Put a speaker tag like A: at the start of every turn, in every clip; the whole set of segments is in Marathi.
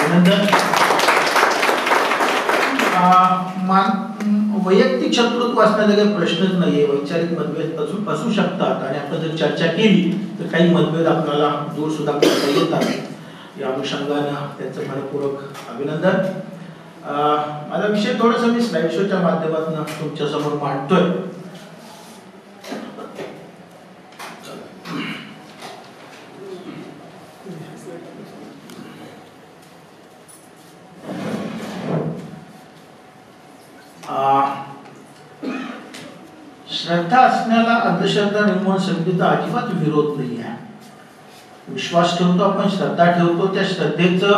A: अभिनंदन. वैयक्तिक शत्रुत्व असण्याचा काही प्रश्नच नाहीये. वैचारिक मतभेद असू शकतात आणि आपण जर चर्चा केली तर काही मतभेद आपल्याला दूर सुद्धा करता येतात. या अनुषंगाने त्यांचं मनपूर्वक अभिनंदन. माझा विषय थोडासा मी स्लाइड शोच्या माध्यमातून तुमच्या समोर मांडतोय. श्रद्धा असण्याला अंधश्रद्धा निर्मूलन समितीचा अजिबात विरोध नाही आहे. विश्वास ठेवतो आपण, श्रद्धा ठेवतो. त्या श्रद्धेचं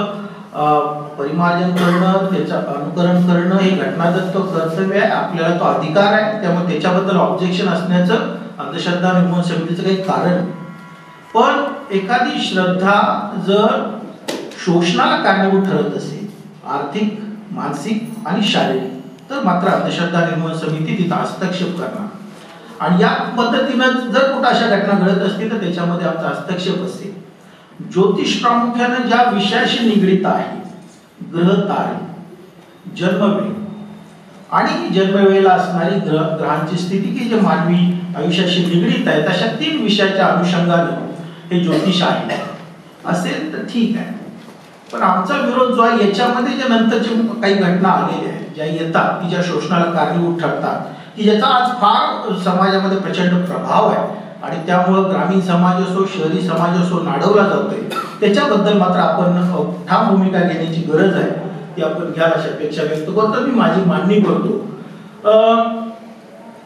A: परिमार्जन करणं, त्याचं अनुकरण करणं हे घटनादत्त कर्तव्य आहे. आपल्याला तो अधिकार आहे. त्यामुळे त्याच्याबद्दल ऑब्जेक्शन असण्याचं अंधश्रद्धा निर्मूलन समितीचं काही कारण. पण एखादी श्रद्धा जर शोषणाला कारणीभूत ठरत असेल, आर्थिक, मानसिक आणि शारीरिक, तर मात्र अंधश्रद्धा निर्मूलन समिती तिथं हस्तक्षेप करणार. आणि या पद्धतीनं जर कुठं अशा घटना घडत असतील तर त्याच्यामध्ये आमचा हस्तक्षेप असेल. ज्योतिष प्रामुख्याने ज्या विषयाशी निगडित आहे, ग्रह तारे, जन्मवेळ आणि जन्मवेळेला असणारी ग्रहांची स्थिती की जे मानवी आयुष्याशी निगडित आहे, अशा 3 विषयाच्या अनुषंगाने हे ज्योतिष आहे असेल तर ठीक आहे. पण आमचा विरोध जो आहे याच्यामध्ये ज्या नंतरच्या काही घटना आलेल्या आहेत, ज्या येतात की ज्या शोषणाला कारणीभूत ठरतात, की ज्याचा आज फार समाजामध्ये प्रचंड प्रभाव आहे आणि त्यामुळे ग्रामीण समाज असो, शहरी समाज असो नाडवला जातोय, त्याच्याबद्दल मात्र आपण ठाम भूमिका घेण्याची गरज आहे. ती आपण घ्याल अशी अपेक्षा व्यक्त करतो. मी माझी मांडणी करतो.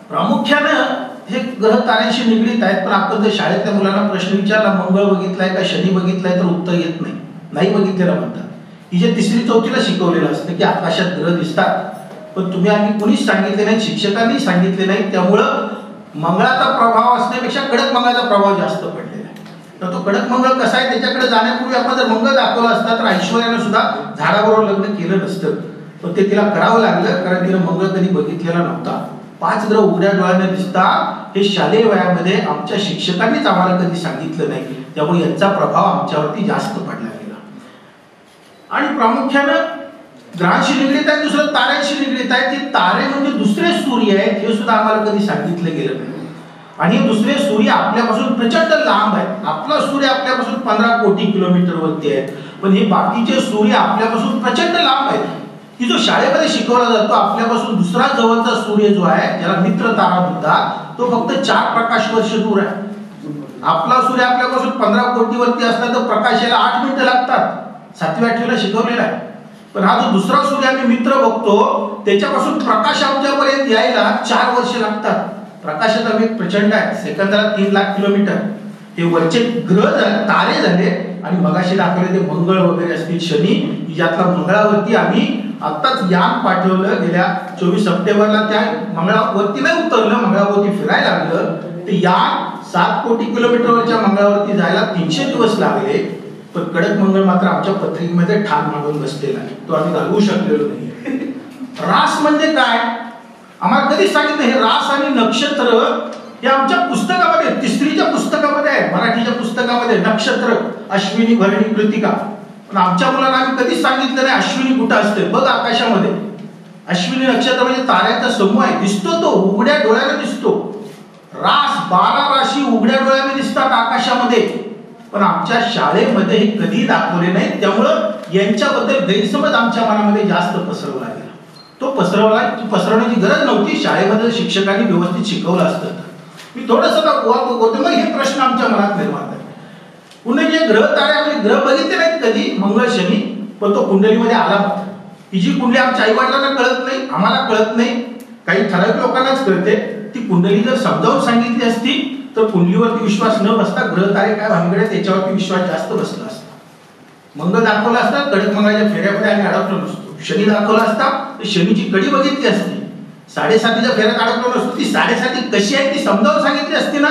A: प्रामुख्यानं हे ग्रह ताऱ्यांशी निगडीत आहेत. पण आपण जर शाळेतल्या मुलांना प्रश्न विचारला, मंगळ बघितलाय का शनी बघितलाय, तर उत्तर येत नाही. नाही बघितलेलं म्हणतात. की जे 3री 4थीला शिकवलेलं असतं की आकाशात ग्रह दिसतात, पण तुम्ही आम्ही कुणीच सांगितले नाही, शिक्षकांनी सांगितले नाही. त्यामुळं मंगळाचा प्रभाव असण्यापेक्षा कडक मंगळाचा प्रभाव जास्त पडलेला आहे. तर तो कडक मंगळ कसा आहे त्याच्याकडे जाण्यापूर्वी आपण जर मंगळ दाखवला असता तर ऐश्वर्यानं सुद्धा झाडाबरोबर लग्न केलं नसतं. पण ते तिला करावं लागलं कारण तिला मंगळ कधी बघितलेला नव्हता. 5 ग्रह उघड्या डोळ्याने दिसतात हे शालेय वयामध्ये आमच्या शिक्षकांनीच आम्हाला कधी सांगितलं नाही. त्यामुळे यांचा प्रभाव आमच्यावरती जास्त पडला गेला. आणि प्रामुख्यानं ग्रहांशी निगडीत आहे, दुसरं ताऱ्यांशी निगडीत आहे. ते तारे म्हणजे दुसरे सूर्य आहेत हे सुद्धा आम्हाला कधी सांगितलं गेलं नाही. आणि हे दुसरे सूर्य आपल्यापासून प्रचंड लांब आहेत. आपला सूर्य आपल्यापासून 15 कोटी किलोमीटर वरती आहे. पण हे बाकीचे सूर्य आपल्यापासून प्रचंड लांब आहेत. की जो शाळेमध्ये शिकवला जातो आपल्यापासून दुसरा जवळचा सूर्य जो आहे ज्याला मित्र तारा म्हणतात, तो फक्त 4 प्रकाश वर्ष दूर आहे. आपला सूर्य आपल्यापासून 15 कोटी वरती असला तर प्रकाशाला 8 मिनिटं लागतात. 7वी 8वीला शिकवलेला आहे. पण हा जो दुसरा सूर्य आम्ही मित्र बघतो त्याच्यापासून प्रकाश आमच्यापर्यंत यायला 4 वर्ष लागतात. प्रकाशाचा वेग प्रचंड आहे, सेकंदाला 3 लाख किलोमीटर. हे वरचे ग्रह झाले, तारे झाले. आणि मगाशी दाखवले ते मंगळ वगैरे असतील, शनी, ज्यातला मंगळावरती आम्ही आत्ताच यान पाठवलं गेल्या 24 सप्टेंबरला. त्या मंगळावरती नाही उतरलं, मंगळावरती फिरायला लागलं. ते यान 7 कोटी किलोमीटरवरच्या मंगळावरती जायला 300 दिवस लागले. पण कडक मंगळ मात्र आमच्या पत्रिकेमध्ये ठाण मांडून बसलेला आहे. तो आम्ही घालवू शकलेलो नाही. रास म्हणजे काय आम्हाला कधी सांगितलं. हे रास आणि नक्षत्र हे आमच्या पुस्तकामध्ये 3रीच्या पुस्तकामध्ये आहे, मराठीच्या पुस्तकामध्ये नक्षत्र अश्विनी भरणी कृतिका. पण आमच्या मुलांना आम्ही कधीच सांगितलं नाही अश्विनी कुठं असते. बघ आकाशामध्ये अश्विनी नक्षत्र म्हणजे ताऱ्यांचा समूह आहे. दिसतो, तो उघड्या डोळ्याने दिसतो. रास 12 राशी उघड्या डोळ्याने दिसतात आकाशामध्ये. पण आमच्या शाळेमध्ये हे कधी दाखवले नाही. त्यामुळं यांच्याबद्दल गैरसमज आमच्या मनामध्ये जास्त पसरवला गेला. तो पसरवण्याची गरज नव्हती. शाळेमध्ये शिक्षकांनी व्यवस्थित शिकवलं असतं. मी थोडंसं होतं मग हे प्रश्न आमच्या मनात निर्माण झाले. पुन्हा जे ग्रह तारे आम्ही ग्रह बघितले नाहीत कधी, मंगळ शनी, पण तो कुंडलीमध्ये आला होता. ही जी कुंडली आमच्या आईवडिलांना कळत नाही, आम्हाला कळत नाही, काही ठराविक लोकांनाच कळते. ती कुंडली जर समजावून सांगितली असती तर कुंडलीवरती विश्वास न बसता ग्रह तारे काय भानगडे त्याच्यावरती विश्वास जास्त बसला असता. मंगळ दाखवला असता, कडक मंगळाच्या फेऱ्यामध्ये आम्ही अडकलो नसतो. शनी दाखवला असता तर शनीची कडी बघितली असती. 7.5च्या फेऱ्यात अडकलो नसतो. ती 7.5 कशी आहे ती समजावून सांगितली असती ना.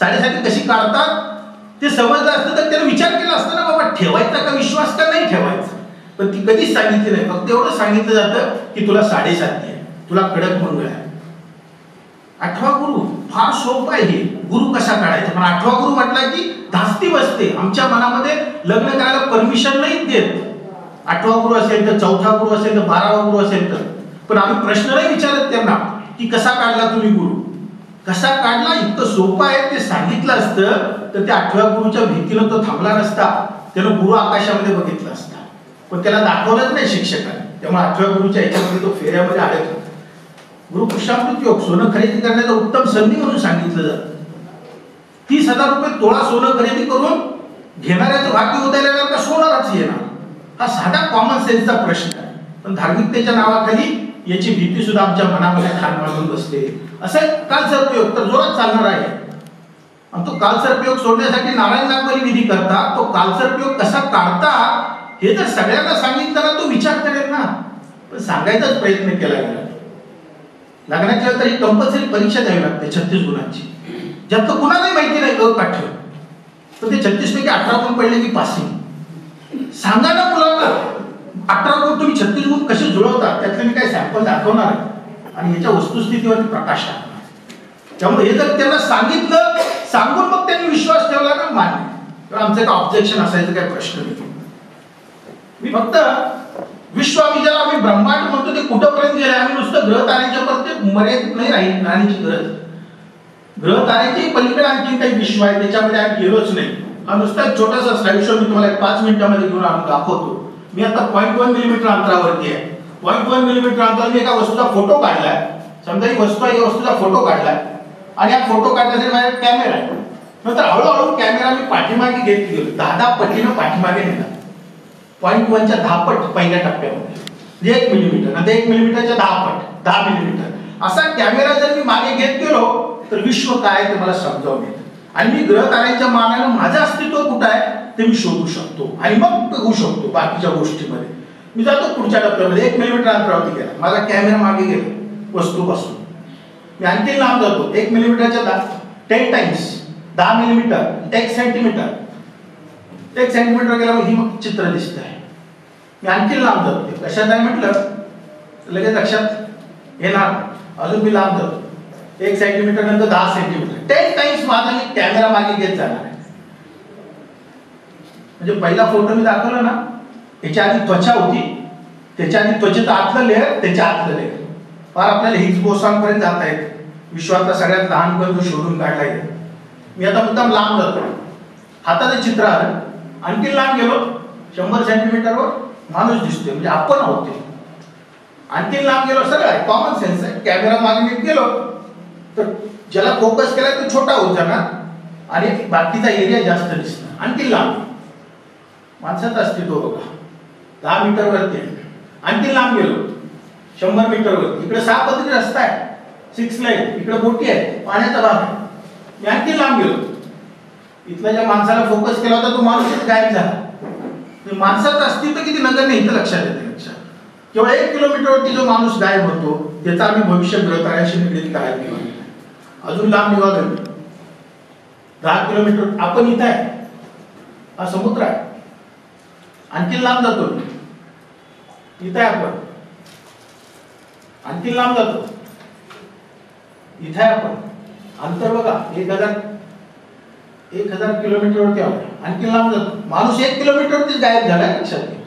A: 7.5 कशी काढतात ते समजलं असतं तर त्याने विचार केला असता ना, बाबा ठेवायचा का विश्वास का नाही ठेवायचा. पण ती कधीच सांगितली नाही. फक्त एवढं सांगितलं जातं की तुला 7.5 आहे, तुला कडक मंगळ आहे. 8वा गुरु फार सोपं आहे. हे गुरु कसा काढायचा, पण 8वा गुरु म्हटला की धास्ती बसते. आमच्या मनामध्ये लग्न करायला परमिशन नाही देत. 8वा गुरु असेल तर 4था गुरु असेल तर 12वा गुरु असेल तर, पण आम्ही प्रश्न नाही विचारत त्यांना की कसा काढला तुम्ही गुरु, कसा काढला इतकं सोपं आहे ते सांगितलं असतं तर त्या 8व्या गुरुच्या भीतीनं तो थांबला नसता, त्यानं गुरु आकाशामध्ये बघितलं असता, पण त्याला दाखवलंच नाही शिक्षकांनी. त्यामुळे 8व्या गुरुच्या याच्यामध्ये तो फेऱ्यामध्ये आढळला. गुरु पुरुषामृत योग सोनं खरेदी करण्याचं उत्तम संधी म्हणून सांगितलं जातं. 30,000 रुपये तोळा सोनं खरेदी करून घेणाऱ्याचं भाग्य उद्याला येणार का सोनाराच येणार, हा साधा कॉमन सेन्सचा प्रश्न आहे. पण धार्मिकतेच्या नावाखाली याची भीती सुद्धा आमच्या मनामध्ये ठाण मांडून बसते. असा एक कालसर्पयोग तर जोरात चालणार आहे, आणि तो कालसर्पयोग सोडण्यासाठी नारायण नागबली विधी करतात. तो कालसर्पयोग कसा काढता हे जर सगळ्यांना सांगितलं ना तो विचार करेल ना, पण सांगायचाच प्रयत्न केला गेला. लग्नाच्या वेळी तरी कंपल्सरी परीक्षा द्यावी लागते 36 गुणांची, ज्यात तर कुणालाही माहिती नाही पाठव, पण ते 36 पैकी 18 गुण पडले की पासिंग. सांगा ना मुलांना 18 गुण तुम्ही 36 गुण कसे जुळवतात, त्यातले मी काही सॅम्पल दाखवणार आहे आणि याच्या वस्तुस्थितीवर प्रकाश टाकणार. त्यामुळे हे जर त्यांना सांगितलं, सांगून मग त्यांनी विश्वास ठेवला ना मान्य, तर आमचं एक ऑब्जेक्शन असायचं काही प्रश्न नाही. मी फक्त विश्व ज्याला आम्ही ब्रह्मांड म्हणतो ते कुठंपर्यंत गेले, आम्ही नुसतं ग्रह ताऱ्यांच्या प्रत्येक मर्यादित नाही राहण्याची गरज. ग्रह ताऱ्यांची पलीकडे आणखी काही विश्व आहे त्याच्यामध्ये आम्ही गेलोच नाही. हा नुसता एक छोटासा स्लाइड शो मी तुम्हाला 5 मिनिटांमध्ये घेऊन आणून दाखवतो. मी आता 0.1 मिलीमीटर अंतरावरती आहे. 0.1 मिलीमीटर अंतरावर मी एका वस्तूचा फोटो काढलाय. समजा ही वस्तू आहे, या वस्तूचा फोटो काढलाय आणि हा फोटो काढण्यासाठी माझ्याकडे कॅमेरा आहे. नंतर हळूहळू कॅमेरा मी पाठीमागे घेत गेलो, 10 पटीनं पाठीमागे नेला. 0.1च्या 10 पट पहिल्या टप्प्यामध्ये, म्हणजे 1 मिलीमीटर, नंतर 1 मिलीमीटरच्या 10 पट 10 मिलीमीटर असा कॅमेरा जर मी मागे घेत गेलो तर विश्व काय ते मला समजावून येतं. आणि मी ग्रह ताऱ्यांच्या मानानं माझं अस्तित्व कुठं आहे ते मी शोधू शकतो आणि मग बघू शकतो बाकीच्या गोष्टीमध्ये. मी जातो पुढच्या टप्प्यामध्ये, 1 मिलीमीटर अंतरावरती गेला, माझा कॅमेरा मागे गेला वस्तूपासून. मी आणखी लांब जातो, 1 मिलीमीटरच्या 10 टाइम्स 10 मिलीमीटर 1 सेंटीमीटर 1 सेंटीमीटर गेला, ही मग चित्र दिसत आहे. मी आणखी लांब जातो, कशात आहे म्हटलं लगेच लक्षात येणार. अजून मी लांब जातो, 1 सेंटीमीटर नंतर 10 सेंटीमीटर 10 टाइम्स माझा मी कॅमेरा मागे घेत जाणार आहे. म्हणजे पहिला फोटो मी दाखवला ना, याच्या आधी त्वचा होती, त्याच्या आधी त्वचेचं आतलं लेअर, त्याच्या आतलं लेअर, फार आपल्याला हिग्स बोसॉनपर्यंत जाता येते. विश्वातला सगळ्यात लहान कण शोधून काढला येतो. मी आता मुद्दाम लांब जातो, हाताचं चित्र आलं, आणखी लांब गेलो, 100 सेंटीमीटरवर माणूस दिसतोय, म्हणजे आपण होते. आणखी लांब गेलो, सगळं कॉमन सेन्स आहे. कॅमेरा मागे गेलो तर ज्याला फोकस केला तो छोटा होत जाणार आणि बाकीचा एरिया जास्त दिसणार. आणखी लांब माणसाचं अस्तित्व बघा, 10 मीटरवरती आहे. आणखी लांब गेलो, 100 मीटरवर, इकडे 6 पदरी रस्ता आहे, 6 लाईन, इकडे बोटी आहे, पाण्याचा भाग आहे. मी आणखी लांब गेलो, इथल्या ज्या माणसाला फोकस केला होता तो माणूस गायब झाला. माणसाचं अस्तित्व किती नगण्य इथं लक्षात येते. लक्षात केवळ 1 किलोमीटरवरती जो माणूस गायब होतो त्याचा आम्ही भविष्य ग्रह ताऱ्यांशी निगडीत काळात निघालो. अजून लांब निघालो, 10 किलोमीटर आपण इथं आहे, हा समुद्र आहे. आणखी लांब जातो, इथं आहे आपण. आणखी लांब जातो, इथं आहे आपण. अंतर बघा 1000 किलोमीटरवरती आलो. आणखी लांब जातो, माणूस 1 किलोमीटरवरतीच गायब झाला. लक्षात घ्या,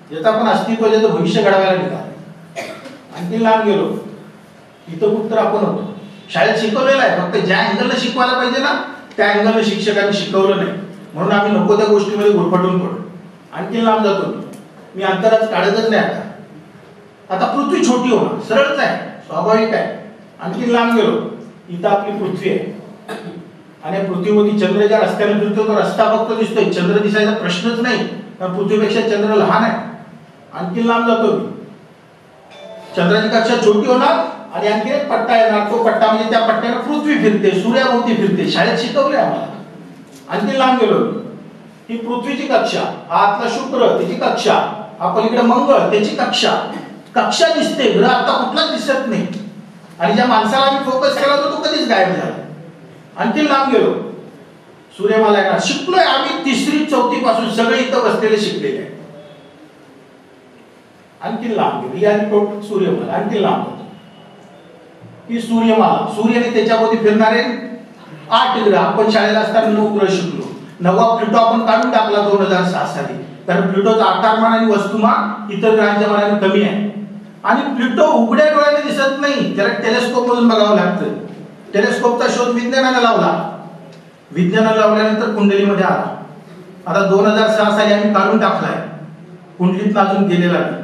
A: ज्याचं आपण अस्तित्व, ज्याचं भविष्य घडवायला निघालो. आणखी लांब गेलो, इथं कुठं आपण होतो. शाळेत शिकवलेलं आहे, फक्त ज्या अँगलनं शिकवायला पाहिजे ना त्या अँगलनं शिक्षकांनी शिकवलं नाही, म्हणून आम्ही नको त्या गोष्टीमध्ये गुरफटून पडलो. आणखी लांब जातो, मी अंतराच काढतच नाही. आता पृथ्वी छोटी होणार, सरळच आहे, स्वाभाविक आहे. आणखी लांब गेलो, इथं आपली पृथ्वी आहे आणि पृथ्वीवरती चंद्र ज्या रस्त्याने फिरतो तो रस्ता फक्त दिसतोय, चंद्र दिसायचा प्रश्नच नाही, कारण पृथ्वीपेक्षा चंद्र लहान आहे. आणखी लांब जातो, चंद्राची कक्षा छोटी होणार आणि आणखी एक पट्टा येणार, तो पट्टा म्हणजे त्या पट्ट्याने पृथ्वी फिरते, सूर्याभोवती फिरते. शाळेत शिकवले आम्हाला. आणखी लांब गेलो, ही पृथ्वीची कक्षा, हा आतला शुक्र त्याची कक्षा, हा पलीकडे मंगळ त्याची कक्षा. कक्षा दिसते, ग्रह आता कुठलाच दिसत नाही. आणि ज्या माणसाला आम्ही फोकस केला होता तो कधीच गायब झाला. आणखी लांब गेलो, सूर्यमाला येणार. शिकलोय आम्ही 3री 4थी पासून सगळे इथं बसलेले शिकलेले आहे. आणखी लांब गेलो, ही आली टोटल सूर्यमाला. आणखी लांब होतो, ही सूर्यमाला, सूर्याने त्याच्यामध्ये फिरणारे 8 ग्रह. आपण शाळेला असताना 9 ग्रह शिकलो. 9वा प्लुटो आपण काढून टाकला 2006 साली. कारण प्लुटोचा आकारमान आणि वस्तुमान इतर ग्रहांच्या मानाने कमी आहे. आणि प्लुटो उघड्या डोळ्याने दिसत नाही, त्याला टेलिस्कोप मधून बघावं लागतं. टेलिस्कोपचा शोध विज्ञानाने लावला. विज्ञानाने लावल्यानंतर कुंडलीमध्ये आला. आता 2006 साली आम्ही काढून टाकलाय, कुंडलीत अजून गेलेला नाही.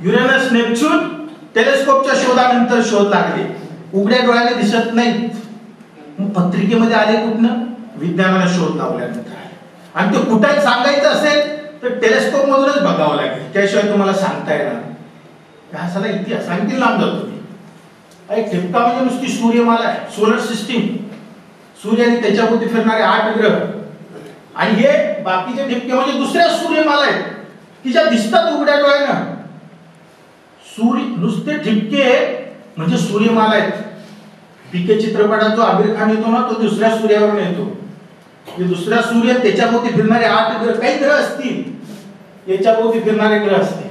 A: युरेनस नेपच्यून टेलिस्कोपच्या शोधानंतर शोध लागले, उघड्या डोळ्याने दिसत नाहीत. मग पत्रिकेमध्ये आले कुठनं? विज्ञानाने शोध लावल्यानंतर. आणि ते कुठे सांगायचं असेल तर टेलिस्कोप मधूनच बघावं लागेल, त्याशिवाय तुम्हाला सांगता येणार नाही. हा साला इतिहास आणखी लांब जातो. एक ठिपका म्हणजे नुसती सूर्यमाला आहे, सोलर सिस्टीम. सूर्य आणि त्याच्याभोवती फिरणारे 8 ग्रह, आणि हे बाकीचे ठिपके म्हणजे दुसऱ्या सूर्यमाला आहेत की ज्या दिसतात उघड्या डोळ्यानं. सूर्य नुसते ठिपके म्हणजे सूर्यमाला आहेत. पीके चित्रपटात जो आमिर खान येतो ना, तो दुसऱ्या सूर्यावरून येतो. दुसऱ्या सूर्य, त्याच्याभोवती फिरणारे 8 ग्रह, काही ग्रह असतील, याच्याभोवती फिरणारे ग्रह असतील.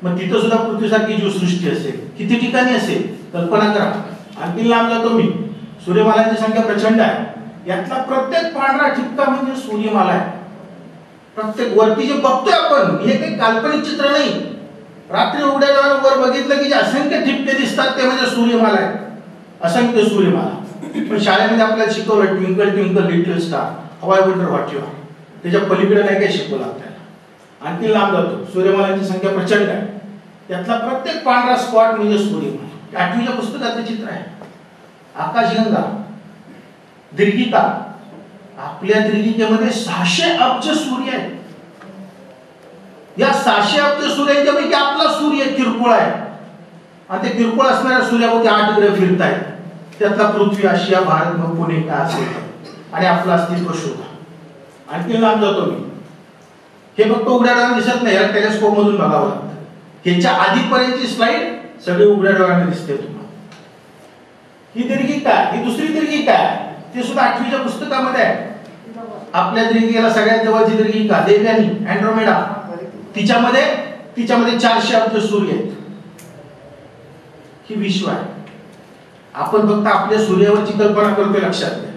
A: मग तिथं सुद्धा पृथ्वीसारखी जीवसृष्टी असेल, किती ठिकाणी असेल कल्पना करा. आणखी लांब जातो मी. सूर्यमालांची संख्या प्रचंड आहे. यातला प्रत्येक पांढरा ठिपका म्हणजे सूर्यमाला आहे. प्रत्येक वरती जे बघतोय आपण, हे काही काल्पनिक चित्र नाही. रात्री उघड्या डोळ्यानं वर बघितलं की जे असंख्य ठिपके दिसतात ते म्हणजे सूर्यमाला आहे, असंख्य सूर्यमाला. पण शाळेमध्ये आपल्याला शिकवलं twinkle twinkle little star, how I wonder what you are. त्याच्या पलीकडे नाही काय शिकवलं आपल्याला. आणखी लांब जातो. सूर्यमालांची संख्या प्रचंड आहे. त्यातला प्रत्येक पांढरा स्पॉट म्हणजे सूर्यमाला. 8वीच्या पुस्तकातलं चित्र आहे. आकाशगंगा, दीर्घिका. आपल्या दीर्घिकेमध्ये 600 अब्ज सूर्य आहेत. या 600 अब्ज सूर्यांच्या पैकी आपला सूर्य किरकोळ आहे. आणि ते किरकोळ असणाऱ्या सूर्याभोवती 8 ग्रह फिरत आहेत. त्यातला पृथ्वी, आशिया, भारत, मग पुणे काय असेल आणि आपलं अस्तित्व शोधा. आणखी लांब जातो मी. हे फक्त उघड्या डोळ्याने दिसत नाही, याला टेलिस्कोप मधून बघावं लागतं. ह्याच्या आधीपर्यंतची स्लाइड सगळी उघड्या डोळ्याने दिसते तुम्हाला. ही दीर्घिका, ही दुसरी दीर्घिका आहे, ती सुद्धा 8वीच्या पुस्तकामध्ये आहे. आपल्या दीर्घिकेला सगळ्यात जवळची दीर्घिका देवयानी, अँड्रोमेडा. तिच्यामध्ये 400 अब्ज सूर्य आहेत. ही विश्व आहे. आपण फक्त आपल्या सूर्यावरची कल्पना करतोय. लक्षात घ्या,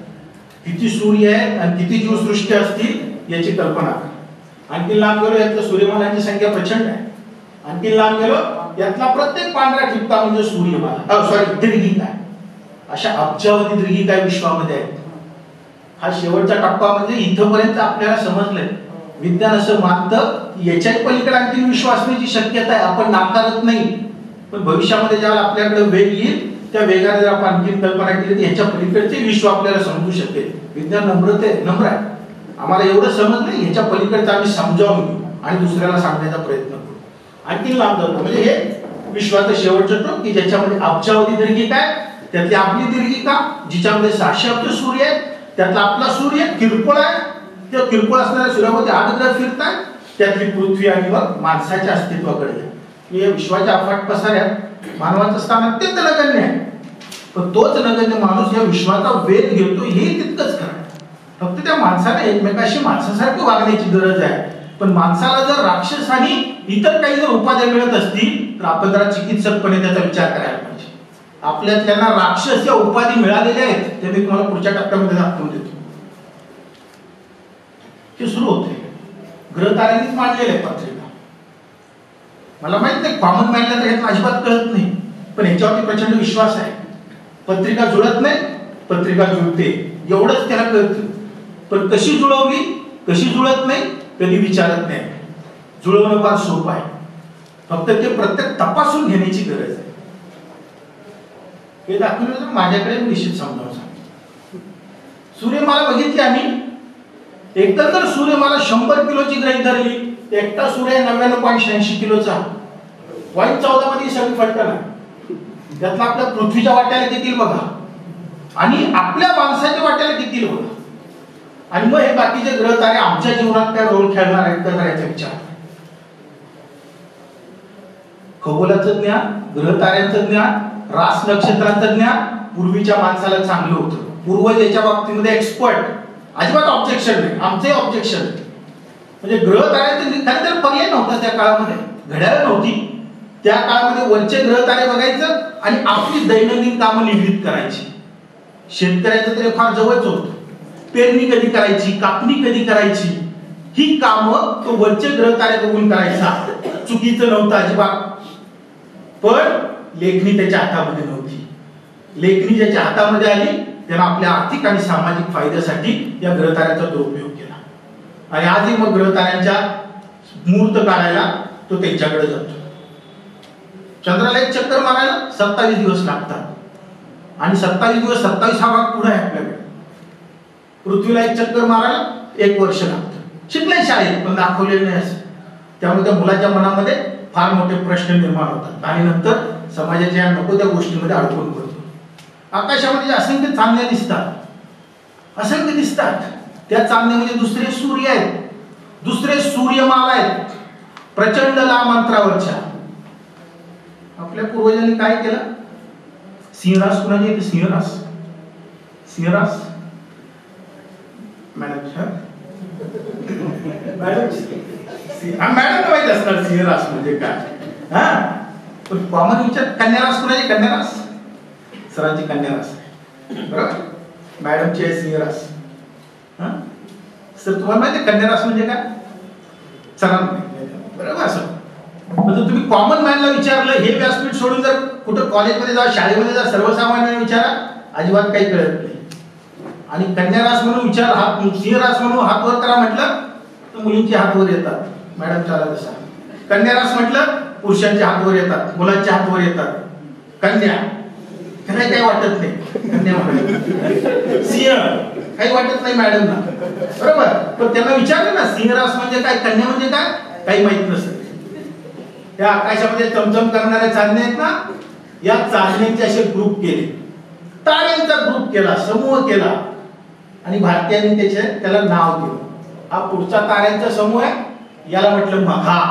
A: किती सूर्य आहेत आणि किती जीवसृष्टी असतील याची कल्पना. आणखी लांब गेलो, यातल्या सूर्यमालांची संख्या प्रचंड आहे. आणखी लांब गेलो, यातला प्रत्येक पांढरा ठिपका म्हणजे सूर्यमाला, दीर्घिका. अशा अब्जावधी दीर्घिका विश्वामध्ये आहेत. हा शेवटचा टप्पा म्हणजे इथपर्यंत आपल्याला समजलंय. विज्ञान असं मानतं याच्या पलीकडे आणखी विश्व असण्याची शक्यता आहे, आपण नाकारत नाही. पण भविष्यामध्ये ज्यावेळेला आपल्याकडे वेग येईल, त्या वेगाने जर आपण आणखी कल्पना केली तर ह्याच्या पलीकडचे विश्व आपल्याला समजू शकेल. विज्ञान नम्र आहे. आम्हाला एवढं समजलं, ह्याच्या पलीकडचं आम्ही समजावून घेऊ आणि दुसऱ्याला सांगण्याचा प्रयत्न करू. आणखी लांब जातो म्हणजे हे विश्वाचं शेवटचं टोक की ज्याच्यामध्ये अब्जावधी दीर्घिका आहे. त्यातली आपली दीर्घिका जिच्यामध्ये 600 अब्ज सूर्य आहेत. त्यातला आपला सूर्य किरकोळ आहे. त्या किरकोळ असणाऱ्या सूर्यामध्ये 8 ग्रह फिरतात. त्यातली पृथ्वी आणि मग माणसाच्या अस्तित्वाकडे. या विश्वाच्या अफाट पसाऱ्यात मानवाचं स्थान अत्यंत नगण्य आहे. पण तोच नगण्य माणूस या विश्वाचा वेध घेतो हे तितकंच खरं. फक्त त्या माणसाला एकमेकाशी माणसासारखं वागण्याची गरज आहे. पण माणसाला जर राक्षस आणि इतर काही जर उपाध्या मिळत असतील तर आपण जरा चिकित्सकपणे त्याचा विचार करायला पाहिजे. आपल्यात त्यांना राक्षस या उपाधी मिळालेल्या आहेत, ते मी तुम्हाला पुढच्या टप्प्यामध्ये दाखवून देतो. हे सुरू होते. ग्रह ताऱ्यांनीच मांडलेलं आहे पत्रिका. मला माहित नाही कॉमन मॅनला तर यात अजिबात कळत नाही, पण याच्यावरती प्रचंड विश्वास आहे. पत्रिका जुळत नाही, पत्रिका जुळते एवढंच त्याला कळतं. पण कशी जुळवली, कशी जुळत नाही कधी विचारत नाही. जुळवणं फार सोपं आहे, फक्त ते प्रत्येक तपासून घेण्याची गरज आहे. हे दाखवलं तर माझ्याकडे निश्चित समजावून सांग. सूर्यमाला बघितली आम्ही. एकंदर सूर्यमाला 100 किलोची गृहीत धरली. एकटा सूर्य 99.86 किलोचा. वाईट 14 मध्ये सगळी फटकन आहे. त्यातला आपल्या पृथ्वीच्या वाट्याला किती बघा, आणि आपल्या माणसाच्या वाट्याला किती बघा. आणि मग हे बाकीचे ग्रह तारे आमच्या जीवनात काय रोल खेळणार आहेत का करायचा विचार. खगोलाचं ज्ञान, ग्रह ताऱ्यांचं ज्ञान, रास नक्षत्रांचं ज्ञान पूर्वीच्या माणसाला चांगलं होतं. पूर्वज याच्या बाबतीमध्ये एक्सपर्ट. अजिबात ऑब्जेक्शन नाही, आमचे ऑब्जेक्शन. म्हणजे ग्रह ताऱ्यांचं खरं तर पर्याय नव्हता त्या काळामध्ये, घड्याळ नव्हती. त्या काळामध्ये वरचे ग्रह तारे बघायचं आणि आपली दैनंदिन कामं निगडीत करायची. शेतकऱ्याचं तरी फार जवळच होतं. पेरणी कधी करायची, कापणी कधी करायची ही कामं तो वरचे ग्रह तारे बघून करायचा. चुकीचं नव्हतं अजिबात. पण लेखणी त्याच्या हातामध्ये नव्हती. लेखणी ज्याच्या हातामध्ये आली त्यानं आपल्या आर्थिक आणि सामाजिक फायद्यासाठी या ग्रहताऱ्याचा दुरुपयोग केला. आणि आजही मग ग्रहताऱ्यांच्या मुहूर्त काढायला तो त्यांच्याकडे जातो. चंद्राला एक चक्कर मारायला 27 दिवस लागतात आणि 27 दिवस 27 हा भाग पुढे आहे आपल्याकडे. पृथ्वीला एक चक्कर मारायला 1 वर्ष लागतं. शिकले शाळेत पण दाखवलेलं नाही असं. त्यामुळे त्या मुलाच्या मनामध्ये फार मोठे प्रश्न निर्माण होतात आणि नंतर समाजाच्या नको त्या गोष्टीमध्ये अडकून पडतो. आकाशामध्ये असंख्य चांदण्या दिसतात, असंख्य दिसतात. त्या चांदण्या म्हणजे दुसरे सूर्य आहेत, दुसरे सूर्यमाला आहेत, प्रचंड लांब अंतरावरच्या. आपल्या पूर्वजांनी काय केलं? सिंहरास कुणाचे येते? सिंहरास, सिंहरास मॅडम मॅडम माहिती असणार सिंहरास म्हणजे काय. हा पण कॉमन विचार कन्यारास कुणाची? कन्यारास सरांची कन्यारास बरोबर, मॅडमची आहे सिंहरास. हा सर तुम्हाला माहिती आहे कन्यारास म्हणजे काय? सरांना बरोबर. असं म्हणजे तुम्ही कॉमन मॅनला विचारलं हे व्यासपीठ सोडून जर कुठं कॉलेजमध्ये जा, शाळेमध्ये जा, सर्वसामान्यांना विचारा, अजिबात काही कळत नाही. आणि कन्यारास म्हणून विचार, हात सिंहरास म्हणून हात वर करा म्हटलं तर मुलींचे हात वर येतात, मॅडम चाला तसा. कन्यारास म्हटलं पुरुषांचे हात वर येतात, मुलांचे हात वर येतात. कन्या त्याला काही वाटत नाही, कन्या म्हणाले. सिंह काही वाटत नाही मॅडमना बरोबर. पण त्यांना विचारलं ना सिंहरास म्हणजे काय, कन्या म्हणजे काय, काही माहित नसतं. त्या आकाशामध्ये चमचम करणाऱ्या चांदण्या आहेत ना, या चांदण्यांचे असे ग्रुप केले, ताऱ्यांचा ग्रुप केला, समूह केला आणि भारतीयांनी त्याला नाव दिलं. हा पुढचा ताऱ्यांचा समूह आहे, याला म्हटलं मघा.